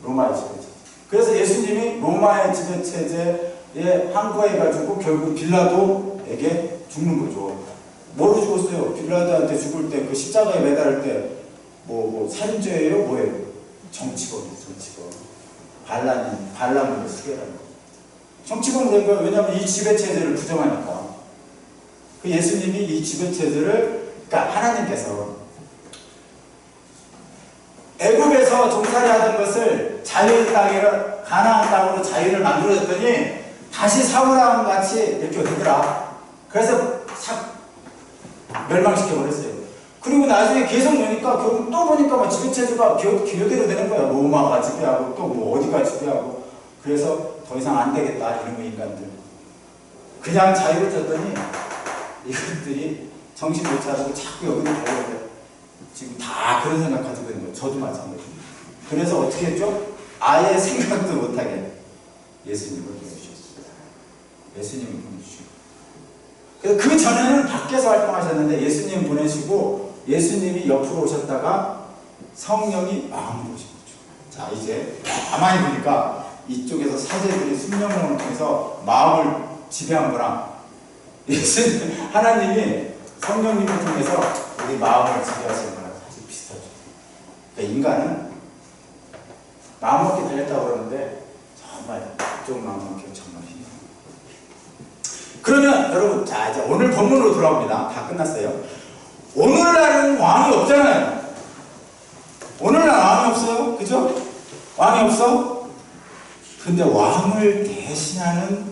로마의 지배체제. 그래서 예수님이 로마의 지배체제에 항거해가지고 결국 빌라도에게 죽는 거죠. 뭐로 죽었어요? 빌라도한테 죽을 때 그 십자가에 매달을 때 살인죄예요? 뭐예요? 정치범이에요. 반란을 수괴라는 거. 정치범이 된 거예요. 왜냐하면 이 지배체제를 부정하니까. 그 예수님이 이 지배체제를, 그러니까 하나님께서 애굽에서 종살이 하던 것을 자유의 땅으로, 가나안 땅으로 자유를 만들어줬더니 다시 사울왕 같이 이렇게 되더라. 그래서 싹 멸망시켜버렸어요. 그리고 나중에 계속 보니까 결국 또 보니까 막 지배체제가 기호대로 되는 거야. 로마가 지배하고 또 뭐 어디가 지배하고. 그래서 더 이상 안 되겠다 이런 인간들. 그냥 자유를 줬더니 이것들이 정신 못 차리고 자꾸 여기로 가려고 지금 다 그런 생각 가지고 있는 거예요. 저도 마찬가지입니다. 그래서 어떻게 했죠? 아예 생각도 못하게 예수님을 보내주셨습니다. 예수님을 보내주시고. 그래서 그 전에는 밖에서 활동하셨는데 예수님 보내시고 예수님이 옆으로 오셨다가 성령이 마음으로 오신 거죠. 자, 이제 가만히 보니까 이쪽에서 사제들이 순명령을 통해서 마음을 지배한 거랑 예수님, 하나님이 성령님을 통해서 우리 마음을 지배하시는 거랑 사실 비슷하죠. 그러니까 인간은 마음 먹기 달렸다고 그러는데 정말 이쪽 마음 먹기가 정말 힘들어요. 그러면 여러분, 자 이제 오늘 본문으로 돌아옵니다. 다 끝났어요. 오늘날은 왕이 없잖아요. 오늘날 왕이 없어요. 그죠? 왕이 없어? 근데 왕을 대신하는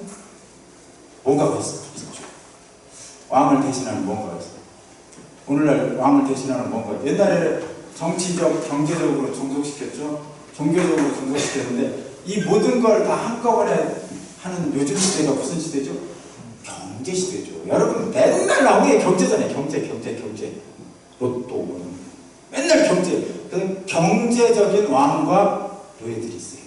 뭔가가 있어요. 왕을 대신하는 뭔가가 있어요. 오늘날 왕을 대신하는 뭔가. 옛날에 정치적, 경제적으로 종속시켰죠. 종교적으로 종속시켰는데 이 모든 걸 다 한꺼번에 하는 요즘 시대가 무슨 시대죠? 경제 시대죠. 여러분 맨날 나오게 경제잖아요. 경제. 로또 맨날 경제. 그 경제적인 왕과 노예들이 있어요.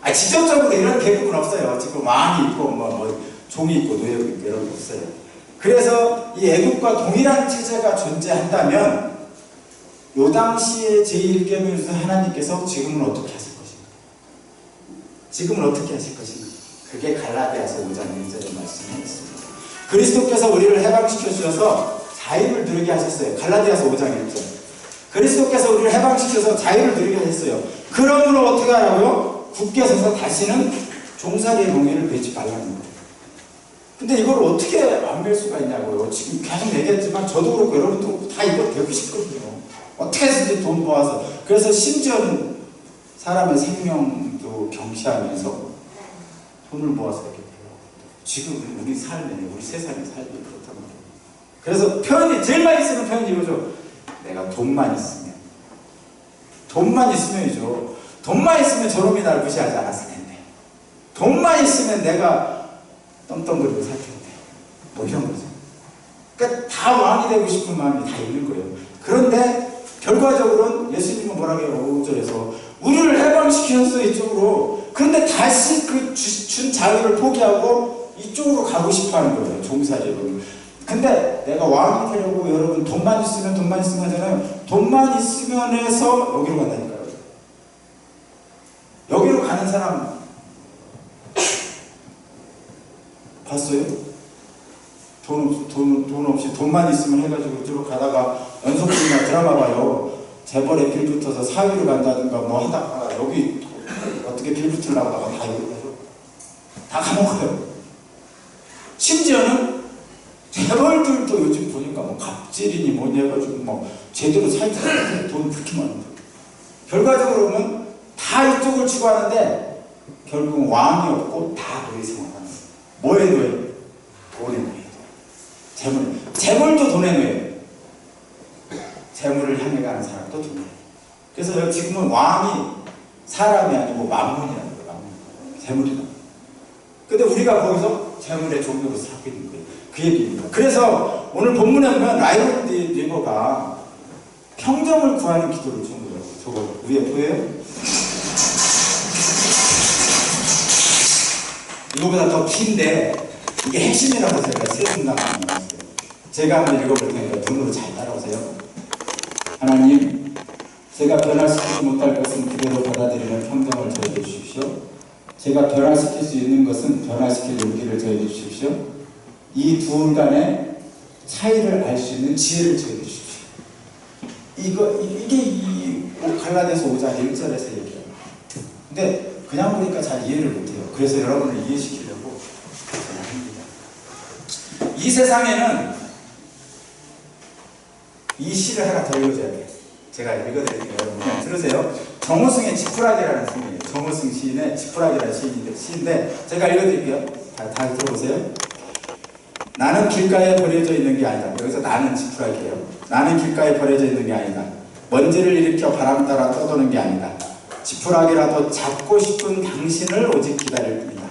아, 직접적으로 이런 계급은 없어요. 지금 왕이 있고 뭐 종이 있고 노예가 있고 이런 거 없어요. 그래서 이 애국과 동일한 체제가 존재한다면 요 당시에 제1계명에서 하나님께서 지금은 어떻게 하실 것인가? 지금은 어떻게 하실 것인가? 그게 갈라디아서 5장 1절의 말씀에 있습니다. 그리스도께서 우리를 해방시켜 주셔서 자유를 누리게 하셨어요. 갈라디아서 5장 1절. 그리스도께서 우리를 해방시켜서 자유를 누리게 하셨어요. 그러므로 어떻게 하라고요? 굳게 서서 다시는 종살이의 멍에를 베지 말라는 거예요. 근데 이걸 어떻게 안 뵐 수가 있냐고요. 지금 계속 얘기했지만 저도 그렇고 여러분도 그렇고 다 이거 배우고 싶거든요. 어떻게 해서든지 돈 모아서. 그래서 심지어는 사람의 생명도 경시하면서 돈을 모아서 이렇게 배워요. 지금 우리 삶에, 우리 세상의 삶이 그렇단 말이에요. 그래서 표현이, 제일 많이 쓰는 표현이 이거죠. 내가 돈만 있으면. 돈만 있으면이죠. 돈만 있으면 저놈이 나를 무시하지 않았을 텐데. 돈만 있으면 내가 떵떵거리고 살 텐데. 뭐 이런 거죠. 그러니까 다 왕이 되고 싶은 마음이 다 있는 거예요. 그런데 결과적으로는 예수님은 뭐라고 해요? 5절에서 우리를 해방시키셨어 이쪽으로. 그런데 다시 그 준 자유를 포기하고 이쪽으로 가고 싶어 하는 거예요. 종살이로. 근데 내가 왕이 되려고 여러분 돈만 있으면 하잖아요. 돈만 있으면 해서 여기로 간다니까요. 여기로 가는 사람 봤어요? 돈 없이 돈만 있으면 해가지고 이쪽으로 가다가 연속극이나 드라마 봐요. 재벌에 빌붙어서 사위로 간다든가 뭐 하다가 여기 어떻게 빌붙으려고 하다가 다 여기로 가죠. 다 감옥가요. 심지어는 재벌들도 요즘 보니까 뭐 갑질이니 뭐니 해가지고 뭐 제대로 살지 않는데 돈 그렇게 많은데. 결과적으로는 다 이쪽을 치고 하는데 결국 왕이 없고 다 노예 생활하는 거예요. 뭐의 노예? 돈의 노예. 재물도 돈의 노예. 재물을 향해 가는 사람도 돈의 노예. 그래서 지금은 왕이 사람이 아니고 만문이라는 거예요. 만문. 재물이다. 근데 우리가 거기서 재물의 종교로 살고 있는 거예요. 그 얘기입니다. 그래서 오늘 본문에 보면 라이언 리버가 평정을 구하는 기도를 준 거예요. 저거 위에 보여요? 이거보다 더 긴데 이게 핵심이라고 제가 세 분당 나왔어요. 제가 한번 읽어볼 테니까 눈으로 잘 따라오세요. 하나님, 제가 변화시키지 못할 것은 그대로 받아들이는 평정을 저에게 주십시오. 제가 변화시킬 수 있는 것은 변화시킬 용기를 저에게 주십시오. 이 둘 간의 차이를 알 수 있는 지혜를 저에게 주십시오. 이게 이 갈라디아서 5장 1절에서 얘기해요. 근데 그냥 보니까 잘 이해를 못해요. 그래서 여러분을 이해시키려고 합니다. 이 세상에는 이 시를 하나 더 읽어줘야 돼요. 제가 읽어드릴게요. 여러분 그냥 들으세요. 정호승의 지푸라기라는 시인이에요. 정호승 시인의 지푸라기라는 시인인데 제가 읽어드릴게요. 다 들어보세요. 나는 길가에 버려져 있는 게 아니다. 여기서 나는 지푸라기예요. 나는 길가에 버려져 있는 게 아니다. 먼지를 일으켜 바람 따라 떠도는 게 아니다. 지푸라기라도 잡고 싶은 당신을 오직 기다릴 뿐이다.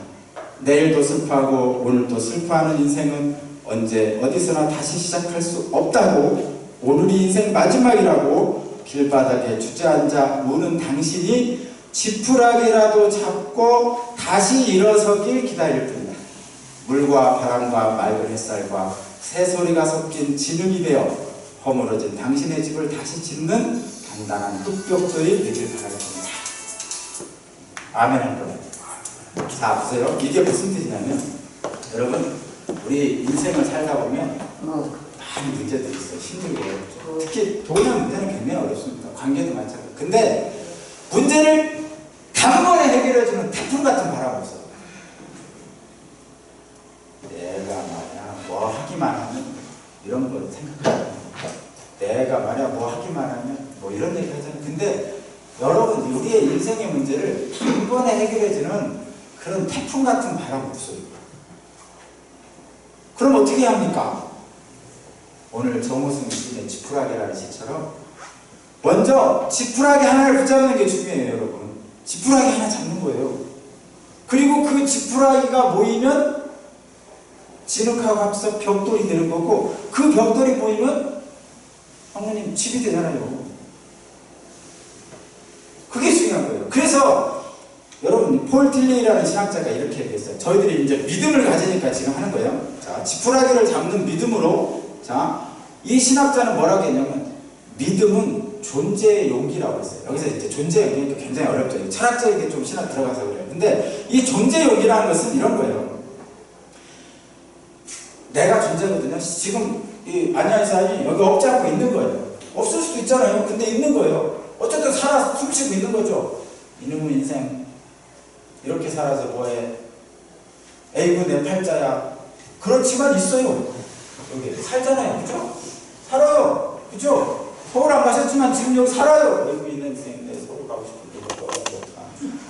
내일도 슬퍼하고 오늘도 슬퍼하는 인생은 언제 어디서나 다시 시작할 수 없다고, 오늘이 인생 마지막이라고 길바닥에 주저앉아 우는 당신이 지푸라기라도 잡고 다시 일어서길 기다릴 뿐이다. 물과 바람과 맑은 햇살과 새소리가 섞인 진흙이 되어 허물어진 당신의 집을 다시 짓는 단단한 뚝벽돌이 되길 바라겠습니다. 아멘 할 거예요. 자, 보세요. 이게 무슨 뜻이냐면, 여러분, 우리 인생을 살다 보면 많은 문제들이 있어요. 힘들고 어렵죠. 특히 돈의 문제는 굉장히 어렵습니다. 관계도 마찬가지고. 근데 문제를 단번에 해결해주는 태풍 같은 바람 없어요. 내가 말이야 뭐 하기만 하면 이런 거 생각하잖아요. 내가 말이야 뭐 하기만 하면 뭐 이런 얘기 하잖아요. 근데 여러분, 우리의 인생의 문제를 단번에 해결해주는 그런 태풍 같은 바람 없어요. 그럼 어떻게 합니까? 오늘 정호승 시인의 지푸라기라는 시처럼 먼저 지푸라기 하나를 붙잡는 게 중요해요. 여러분, 지푸라기 하나 잡는 거예요. 그리고 그 지푸라기가 모이면 진흙하고 합쳐 벽돌이 되는 거고, 그 벽돌이 모이면 어머님 집이 되잖아요. 그게 중요한 거예요. 그래서 여러분, 폴 틸리라는 신학자가 이렇게 얘기했어요. 저희들이 이제 믿음을 가지니까 지금 하는 거예요. 자, 지푸라기를 잡는 믿음으로. 자, 이 신학자는 뭐라고 했냐면, 믿음은 존재의 용기라고 했어요. 여기서 이제 존재의 용기가 굉장히 어렵죠. 철학적이게 좀 신학 들어가서 그래요. 근데 이 존재의 용기라는 것은 이런 거예요. 내가 존재거든요. 지금 이 안야이사이 여기 없지 않고 있는 거예요. 없을 수도 있잖아요. 근데 있는 거예요. 어쨌든 살아서 숨쉬고 있는 거죠. 이놈의 인생 이렇게 살아서 뭐해? 에이구 내 팔자야. 그렇지만 있어요. 여기 살잖아요. 그죠? 살아요. 그죠? 서울 안 가셨지만 지금 여기 살아요. 에이구 있는 인생 내 서울 가고 싶은데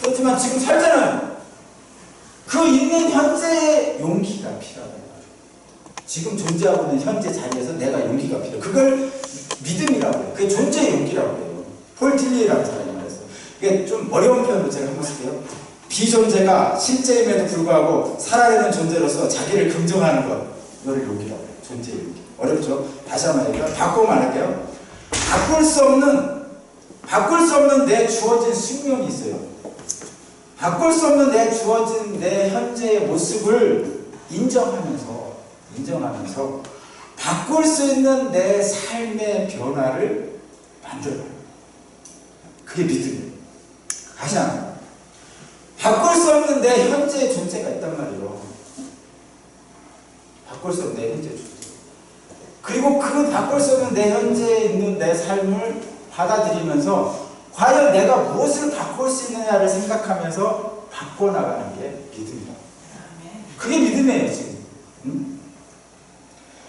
그렇지만 지금 살잖아요. 그 있는 현재의 용기가 필요하다. 지금 존재하고 있는 현재 자리에서 내가 용기가 필요해. 그걸 믿음이라고 해요. 그게 존재의 용기라고 해요. 폴 틸리라는 사람이 말했어요. 이게 좀 어려운 표현으로 제가 한번 쓸게요. 비존재가 실제임에도 불구하고 살아내는 존재로서 자기를 긍정하는 것, 이거를 용기라고 해요. 존재의 용기. 어렵죠? 다시 한번 얘기해요. 바꾸고 말할게요. 바꿀 수 없는 내 주어진 숙명이 있어요. 바꿀 수 없는 내 주어진 내 현재의 모습을 인정하면서 바꿀 수 있는 내 삶의 변화를 만들어요. 그게 믿음이에요. 다시 한번. 바꿀 수 없는 내 현재의 존재가 있단 말이에요. 바꿀 수 없는 내 현재의 존재. 그리고 그 바꿀 수 없는 내 현재에 있는 내 삶을 받아들이면서 과연 내가 무엇을 바꿀 수 있느냐를 생각하면서 바꿔나가는 게 믿음이에요. 그게 믿음이에요, 지금.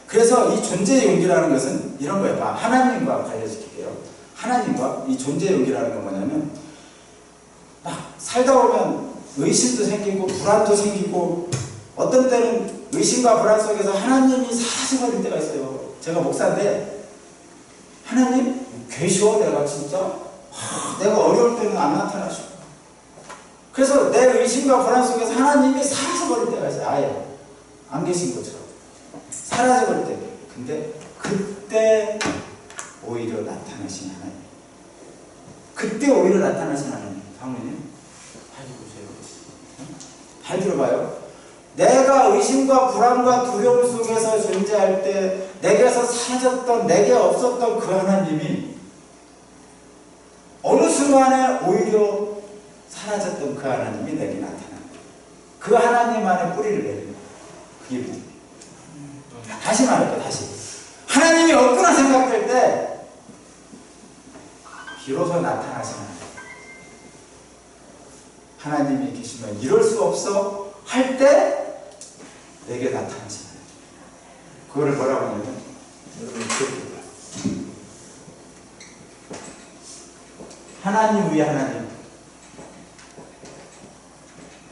그래서 이 존재의 용기라는 것은 이런 거예요. 하나님과 관련시킬게요. 하나님과 이 존재의 용기라는 건 뭐냐면, 막 살다 보면 의심도 생기고 불안도 생기고, 어떤 때는 의심과 불안 속에서 하나님이 사라져버릴 때가 있어요. 제가 목사인데 하나님 계셔? 내가 진짜 내가 어려울 때는 안 나타나시고, 그래서 내 의심과 불안 속에서 하나님이 사라져버릴 때가 있어요. 아예 안 계신 것처럼 사라져버릴 때. 근데 그때 오히려 나타나신 하나님, 그때 오히려 나타나신 하나님. 사모님 잘 들어봐요. 내가 의심과 불안과 두려움 속에서 존재할 때 내게서 사라졌던, 내게 없었던 그 하나님이 어느 순간에 오히려 사라졌던 그 하나님이 내게 나타나는 거예요. 그 하나님 안에 뿌리를 내리는 거예요. 그게 믿음이에요. 다시 말할게요. 다시. 하나님이 없구나 생각할 때 비로소 나타나시는 하나님이 계시면 이럴 수 없어 할 때 내게 나타나시는 그거를 뭐라고 하냐면, 여러분 기억해봐요. 하나님 위에 하나님.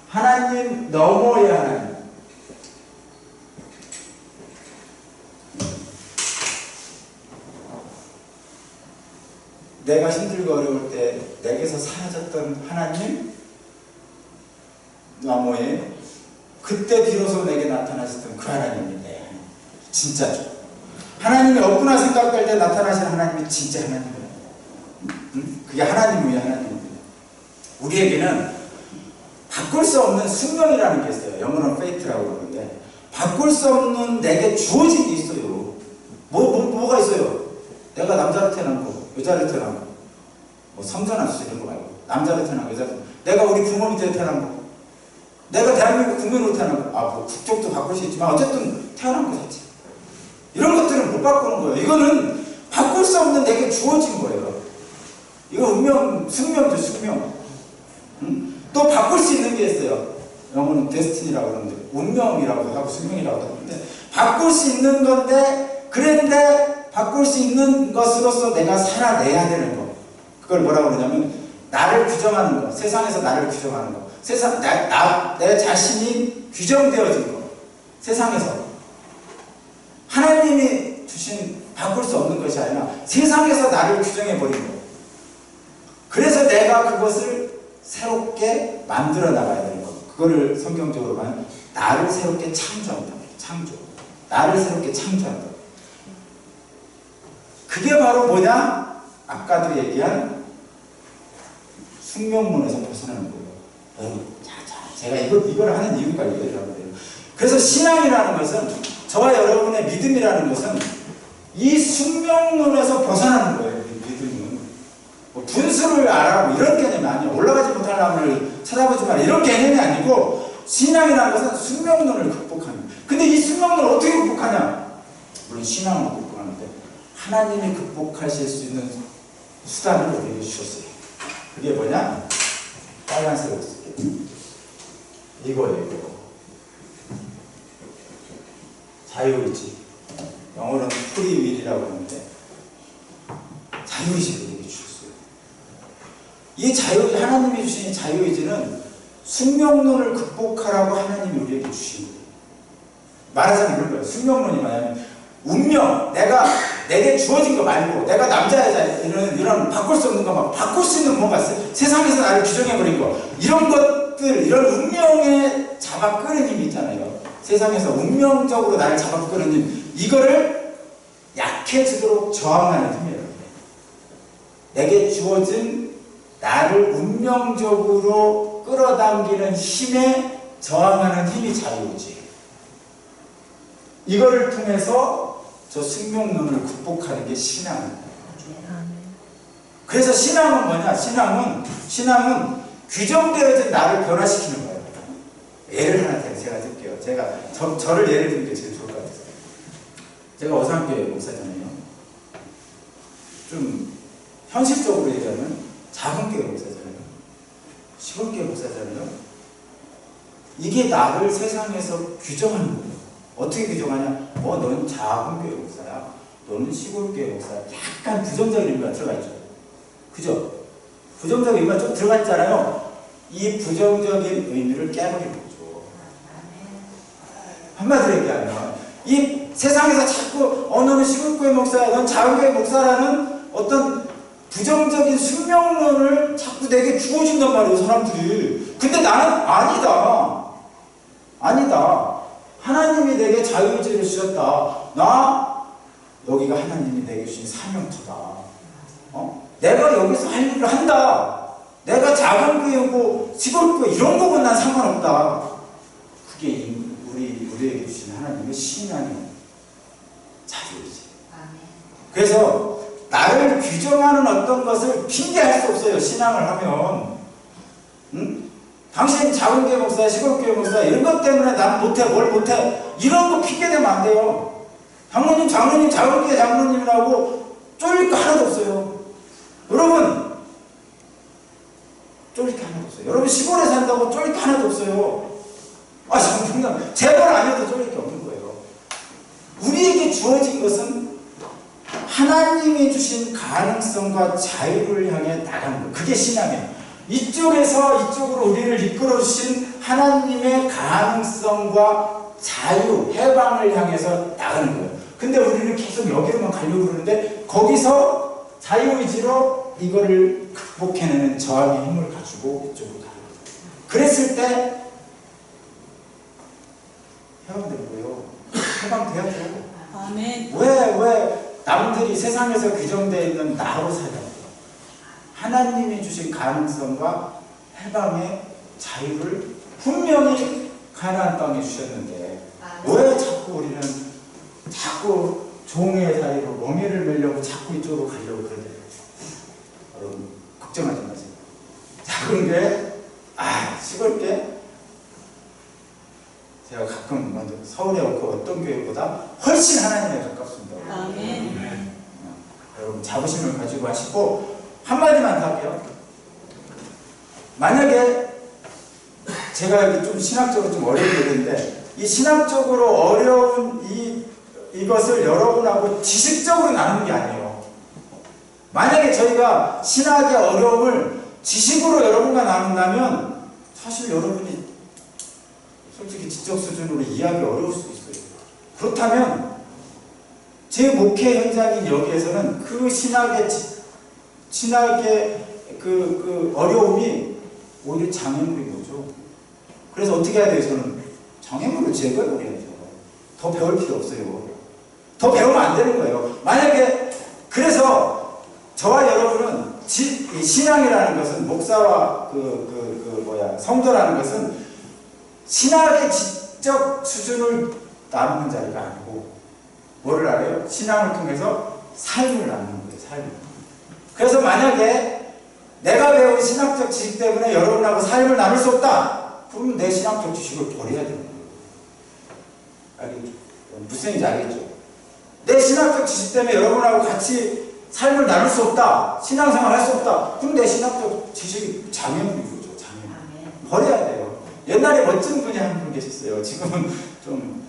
하나님 너머에 하나님. 내가 힘들고 어려울 때 내게서 사라졌던 하나님 너머에 그때 비로소 내게 나타나셨던 그 하나님인데 진짜죠. 하나님이 없구나 생각할 때 나타나신 하나님이 진짜 하나님이에요. 그게 하나님 위에 하나님입니다. 우리에게는 바꿀 수 없는 숙명이라는 게 있어요. 영어로는 fate라고 그러는데 바꿀 수 없는 내게 주어진 게 있어요. 뭐가 있어요? 내가 남자로 태어나고 여자로 태어나고 뭐 성전환수 이런 거 말고 남자로 태어나고 여자로 태어나고 내가 우리 부모 밑에 태어나고 내가 대한민국 국민으로 태어나고 뭐 국적도 바꿀 수 있지만 어쨌든 태어난 거 자체 이런 것들은 못 바꾸는 거예요. 이거는 바꿀 수 없는 내게 주어진 거예요. 이거 운명, 숙명이죠, 숙명. 또 바꿀 수 있는 게 있어요. 영어는 데스티니라고 그러는데 운명이라고 하고 숙명이라고 하는데 바꿀 수 있는 건데 그런데 바꿀 수 있는 것으로서 내가 살아내야 되는 거. 그걸 뭐라고 그러냐면 나를 규정하는 거. 세상에서 나를 규정하는 거. 내 자신이 규정되어진 거. 세상에서. 하나님이 주신 바꿀 수 없는 것이 아니라 세상에서 나를 규정해버린 거. 그래서 내가 그것을 새롭게 만들어 나가야 되는 거. 그거를 성경적으로 보면 나를 새롭게 창조한다. 창조. 나를 새롭게 창조한다. 그게 바로 뭐냐? 아까도 얘기한 숙명론에서 벗어나는 거예요. 제가 이걸 하는 이유가 이거라고 해요. 그래서 신앙이라는 것은 저와 여러분의 믿음이라는 것은 이 숙명론에서 벗어나는 거예요. 믿음은 뭐 분수를 알아 뭐 이런 개념이 아니에요. 올라가지 못할 나무를 찾아보지 마라 이런 개념이 아니고 신앙이라는 것은 숙명론을 극복하는 거예요. 근데 이 숙명론을 어떻게 극복하냐? 물론 신앙으로 극복하는데 하나님이 극복하실 수 있는 수단을 우리에게 주셨어요. 그게 뭐냐? 빨간색으로 쓸게요. 이거예요. 이거. 자유의지. 영어로는 free will이라고 하는데 자유의지를 우리에게 주셨어요. 이 하나님이 주신 이 자유의지는 숙명론을 극복하라고 하나님이 우리에게 주신 거예요. 말하자면 이런 거예요. 숙명론이 뭐냐면 운명, 내게 주어진 거 말고 내가 남자 여자 이런 바꿀 수 없는 거 막 바꿀 수 있는 뭔가 세상에서 나를 규정해버린 거 이런 것들 이런 운명에 잡아 끄는 힘이 있잖아요. 세상에서 운명적으로 나를 잡아 끄는 힘 이거를 약해지도록 저항하는 힘이에요. 내게 주어진 나를 운명적으로 끌어당기는 힘에 저항하는 힘이 자유의지. 이거를 통해서 저 숙명론을 극복하는 게 신앙입니다. 그래서 신앙은 뭐냐? 신앙은 규정되어진 나를 변화시키는 거예요. 예를 하나 제가 들게요. 저를 예를 드는 게 제일 좋을 것 같아요. 제가 어산교회 목사잖아요. 좀 현실적으로 얘기하면 작은 교회 목사잖아요. 시골교회 목사잖아요. 이게 나를 세상에서 규정하는 거예요. 어떻게 규정하냐? 넌 작은 교회 목사야. 너는 시골교회 목사야. 약간 부정적인 의미가 들어가 있죠. 그죠? 부정적인 의미가 좀 들어가 있잖아요. 이 부정적인 의미를 깨버리는 거죠. 한마디로 얘기하면 이 세상에서 자꾸 너는 시골교회 목사야. 넌 작은 교회 목사라는 어떤 부정적인 숙명론을 자꾸 내게 주어진단 말이에요. 사람들이. 근데 나는 아니다. 하나님이 내게 자유의지를 주셨다. 여기가 하나님이 내게 주신 사명터다. 내가 여기서 할 일을 한다. 내가 작은 교회고 시골교회 이런 거건 난 상관없다. 그게 우리에게 주신 하나님의 신앙의 자유의지. 그래서 나를 규정하는 어떤 것을 핑계할 수 없어요. 신앙을 하면. 당신 작은 교회 목사, 시골교회 목사 이런 것 때문에 난 못해, 뭘 못해 이런 거 핑계대면 안 돼요. 장로님, 작은 교회 장로님이라고 쫄릴 거 하나도 없어요. 여러분 쫄릴 게 하나도 없어요. 여러분 시골에 산다고 쫄릴 게 하나도 없어요. 정말 재벌 아니어도 쫄릴 게 없는 거예요. 우리에게 주어진 것은 하나님이 주신 가능성과 자유를 향해 나가는 거예요. 그게 신앙이에요. 이쪽에서 이쪽으로 우리를 이끌어 주신 하나님의 가능성과 자유, 해방을 향해서 나가는 거예요. 근데 우리는 계속 여기로만 가려고 그러는데 거기서 자유의지로 이거를 극복해내는 저항의 힘을 가지고 이쪽으로 가는 거예요. 그랬을 때 해방되는 거예요. 해방돼야죠. 아멘. 왜 남들이 세상에서 규정되어 있는 나로 살아야 돼요? 하나님이 주신 가능성과 해방의 자유를 분명히 가나안 땅에 주셨는데 왜 자꾸 우리는 자꾸 종의 사이로 멍에를 매려고 자꾸 이쪽으로 가려고 그러냐? 여러분 걱정하지 마세요. 작은 게 시골게 제가 가끔 먼저 서울에 오고 어떤 교회보다 훨씬 하나님에 가깝습니다. 아멘. 여러분 자부심을 가지고 하시고 한마디만 더 할게요. 만약에 제가 좀 신학적으로 좀 어려운 얘기인데 이 신학적으로 어려운 이것을 여러분하고 지식적으로 나누는 게 아니에요. 만약에 저희가 신학의 어려움을 지식으로 여러분과 나눈다면 사실 여러분이 솔직히 지적 수준으로 이해하기 어려울 수도 있어요. 그렇다면 제 목회 현장인 여기에서는 그 신학의 그 어려움이 오히려 장애물인 거죠. 그래서 어떻게 해야 돼요? 저는 장애물을 제거해버려야죠. 더 배울 필요 없어요. 더 배우면 안 되는 거예요. 만약에 그래서 저와 여러분은 신앙이라는 것은 목사와 성도라는 것은 신학의 지적 수준을 나누는 자리가 아니고 뭐를 알아요? 신앙을 통해서 삶을 나누는 거예요. 삶을. 그래서 만약에 내가 배운 신학적 지식 때문에 여러분하고 삶을 나눌 수 없다. 그러면 내 신학적 지식을 버려야 되는 거예요. 알겠죠? 무슨 얘기인지 알겠죠? 내 신학적 지식 때문에 여러분하고 같이 삶을 나눌 수 없다. 신앙생활 할 수 없다. 그럼 내 신학적 지식이 장애물인 거죠. 장애물. 버려야 돼요. 옛날에 멋진 분이 한 분 계셨어요. 지금은 좀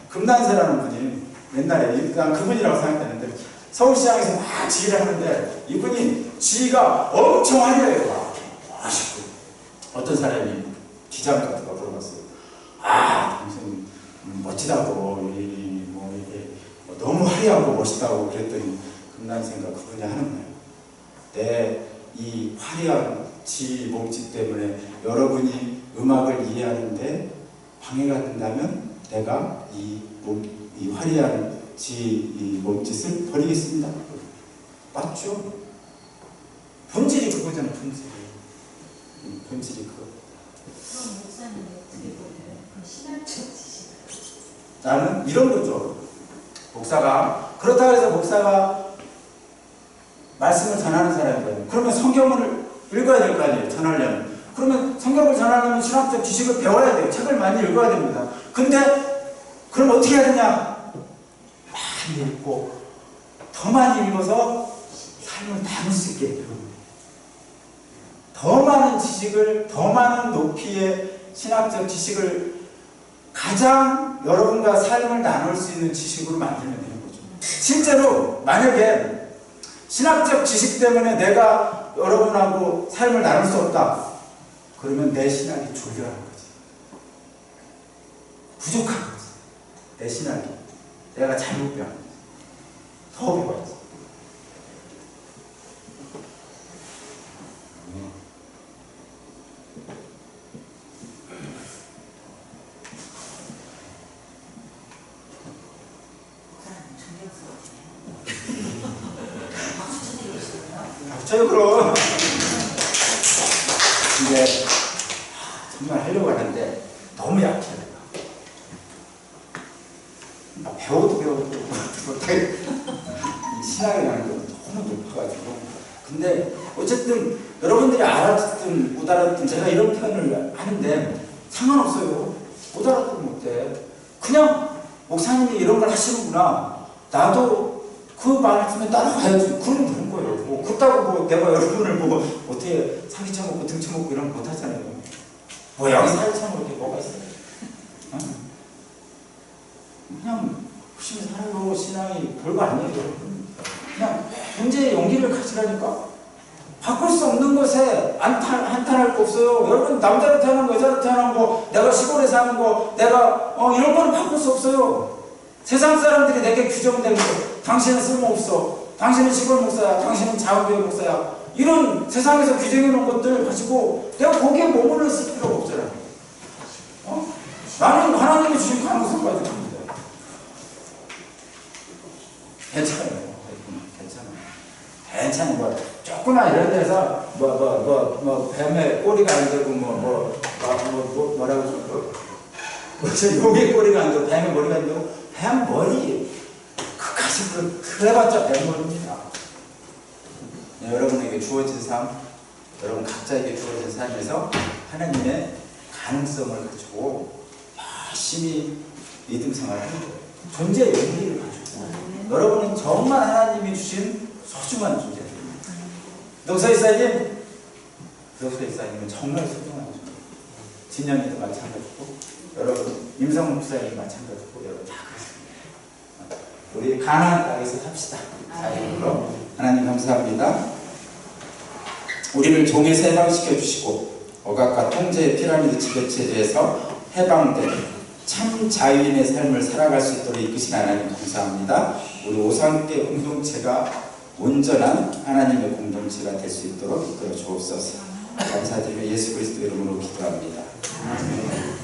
금난세라는 분이 옛날에 난 그분이라고 생각했는데 서울시장에서 막 지휘를 하는데 이분이 지휘가 엄청 화려해요. 멋있고 어떤 사람이 기자 같은 거 물어봤어요. 당신 멋지다고 이게 너무 화려하고 멋있다고 그랬더니 금난세가 그분이 하는 거예요. 내 이 화려한 지휘 몸짓 때문에 여러분이 음악을 이해하는데 방해가 된다면 내가 이 화려한 이 몸짓을 버리겠습니다. 맞죠? 본질이 그거잖아요. 본질이 그거. 그럼 목사님 어떻게 보세요? 그 신학적 지식. 나는 이런 거죠. 목사가 그렇다고 해서 목사가 말씀을 전하는 사람이거든요. 그러면 성경을 읽어야 될 거 아니에요. 전하려면. 그러면 성경을 전하려면 신학적 지식을 배워야 돼요. 책을 많이 읽어야 됩니다. 근데 그럼 어떻게 해야 되냐? 많이 읽고 더 많이 읽어서 삶을 나눌 수 있게 해요. 더 많은 지식을, 더 많은 높이의 신학적 지식을 가장 여러분과 삶을 나눌 수 있는 지식으로 만들면 되는 거죠. 실제로 만약에 신학적 지식 때문에 내가 여러분하고 삶을 나눌 수 없다. 그러면 내 신학이 졸렬한 거지. 부족한 거지. 내 신학이. 내가 잘못 배운 거지. 더 배워야지. 전적으로 이제 정말 하려고 하는데 너무 약해요. 배워도 못해. 신앙이라는 건 너무 높아가지고. 근데 어쨌든 여러분들이 알았든 못 알았든 제가 이런 표현을 하는데 상관없어요. 못 알았든 못해. 그냥 목사님이 이런 걸 하시는구나. 나도 그 말씀에 따라가야지. 그러면 되는 거예요. 뭐 그렇다고 내가 여러분을 어떻게 사기 쳐먹고 등 쳐먹고 이런 거 못하잖아요. 여기 사기 쳐먹을 게 뭐가 있어요? 그냥 열심히 살아요. 신앙이 별거 아니에요. 그냥 존재의 용기를 가지라니까. 바꿀 수 없는 것에 한탄할 거 없어요. 여러분, 남자로 태어난 거, 여자로 태어난 거, 내가 시골에 사는 거, 내가 이런 거는 바꿀 수 없어요. 세상 사람들이 내게 규정되는 거, 당신은 쓸모없어, 당신은 시골 목사야, 당신은 자원교회 목사야, 이런 세상에서 규정해 놓은 것들 가지고 내가 거기에 머물러 있을 필요가 없잖아요. 나는 하나님이 주신 가능성 가지고 있는데 괜찮아요. 괜찮은 거야. 조그만 이런 데서 뱀의 꼬리가 안 되고 뭐라고 용의 꼬리가 안 되고 뱀의 머리가 안 되고 뱀 머리 그까지 그래봤자 뱀 머리입니다. 네, 여러분에게 주어진 삶, 여러분 각자에게 주어진 삶에서 하나님의 가능성을 가지고 열심히 믿음 생활을 하는 거예요. 존재의 용기를 가지고 여러분은 정말 하나님이 주신 소중한 존재입니다. 노서 이사님, 노서 이사님은 정말 소중한 존재. 진영이도 마찬가지고, 여러분 임성훈 목사님 마찬가지고, 여러분 다 그렇습니다. 우리 가나안 땅에서 삽시다. 자유로. 하나님 감사합니다. 우리를 종에서 해방시켜 주시고 억압과 통제의 피라미드 지배체제에서 해방된 참 자유인의 삶을 살아갈 수 있도록 이끄신 하나님 감사합니다. 우리 오상계 공동체가 온전한 하나님의 공동체가 될 수 있도록 이끌어 주옵소서. 감사드리며 예수 그리스도 이름으로 기도합니다. 아멘.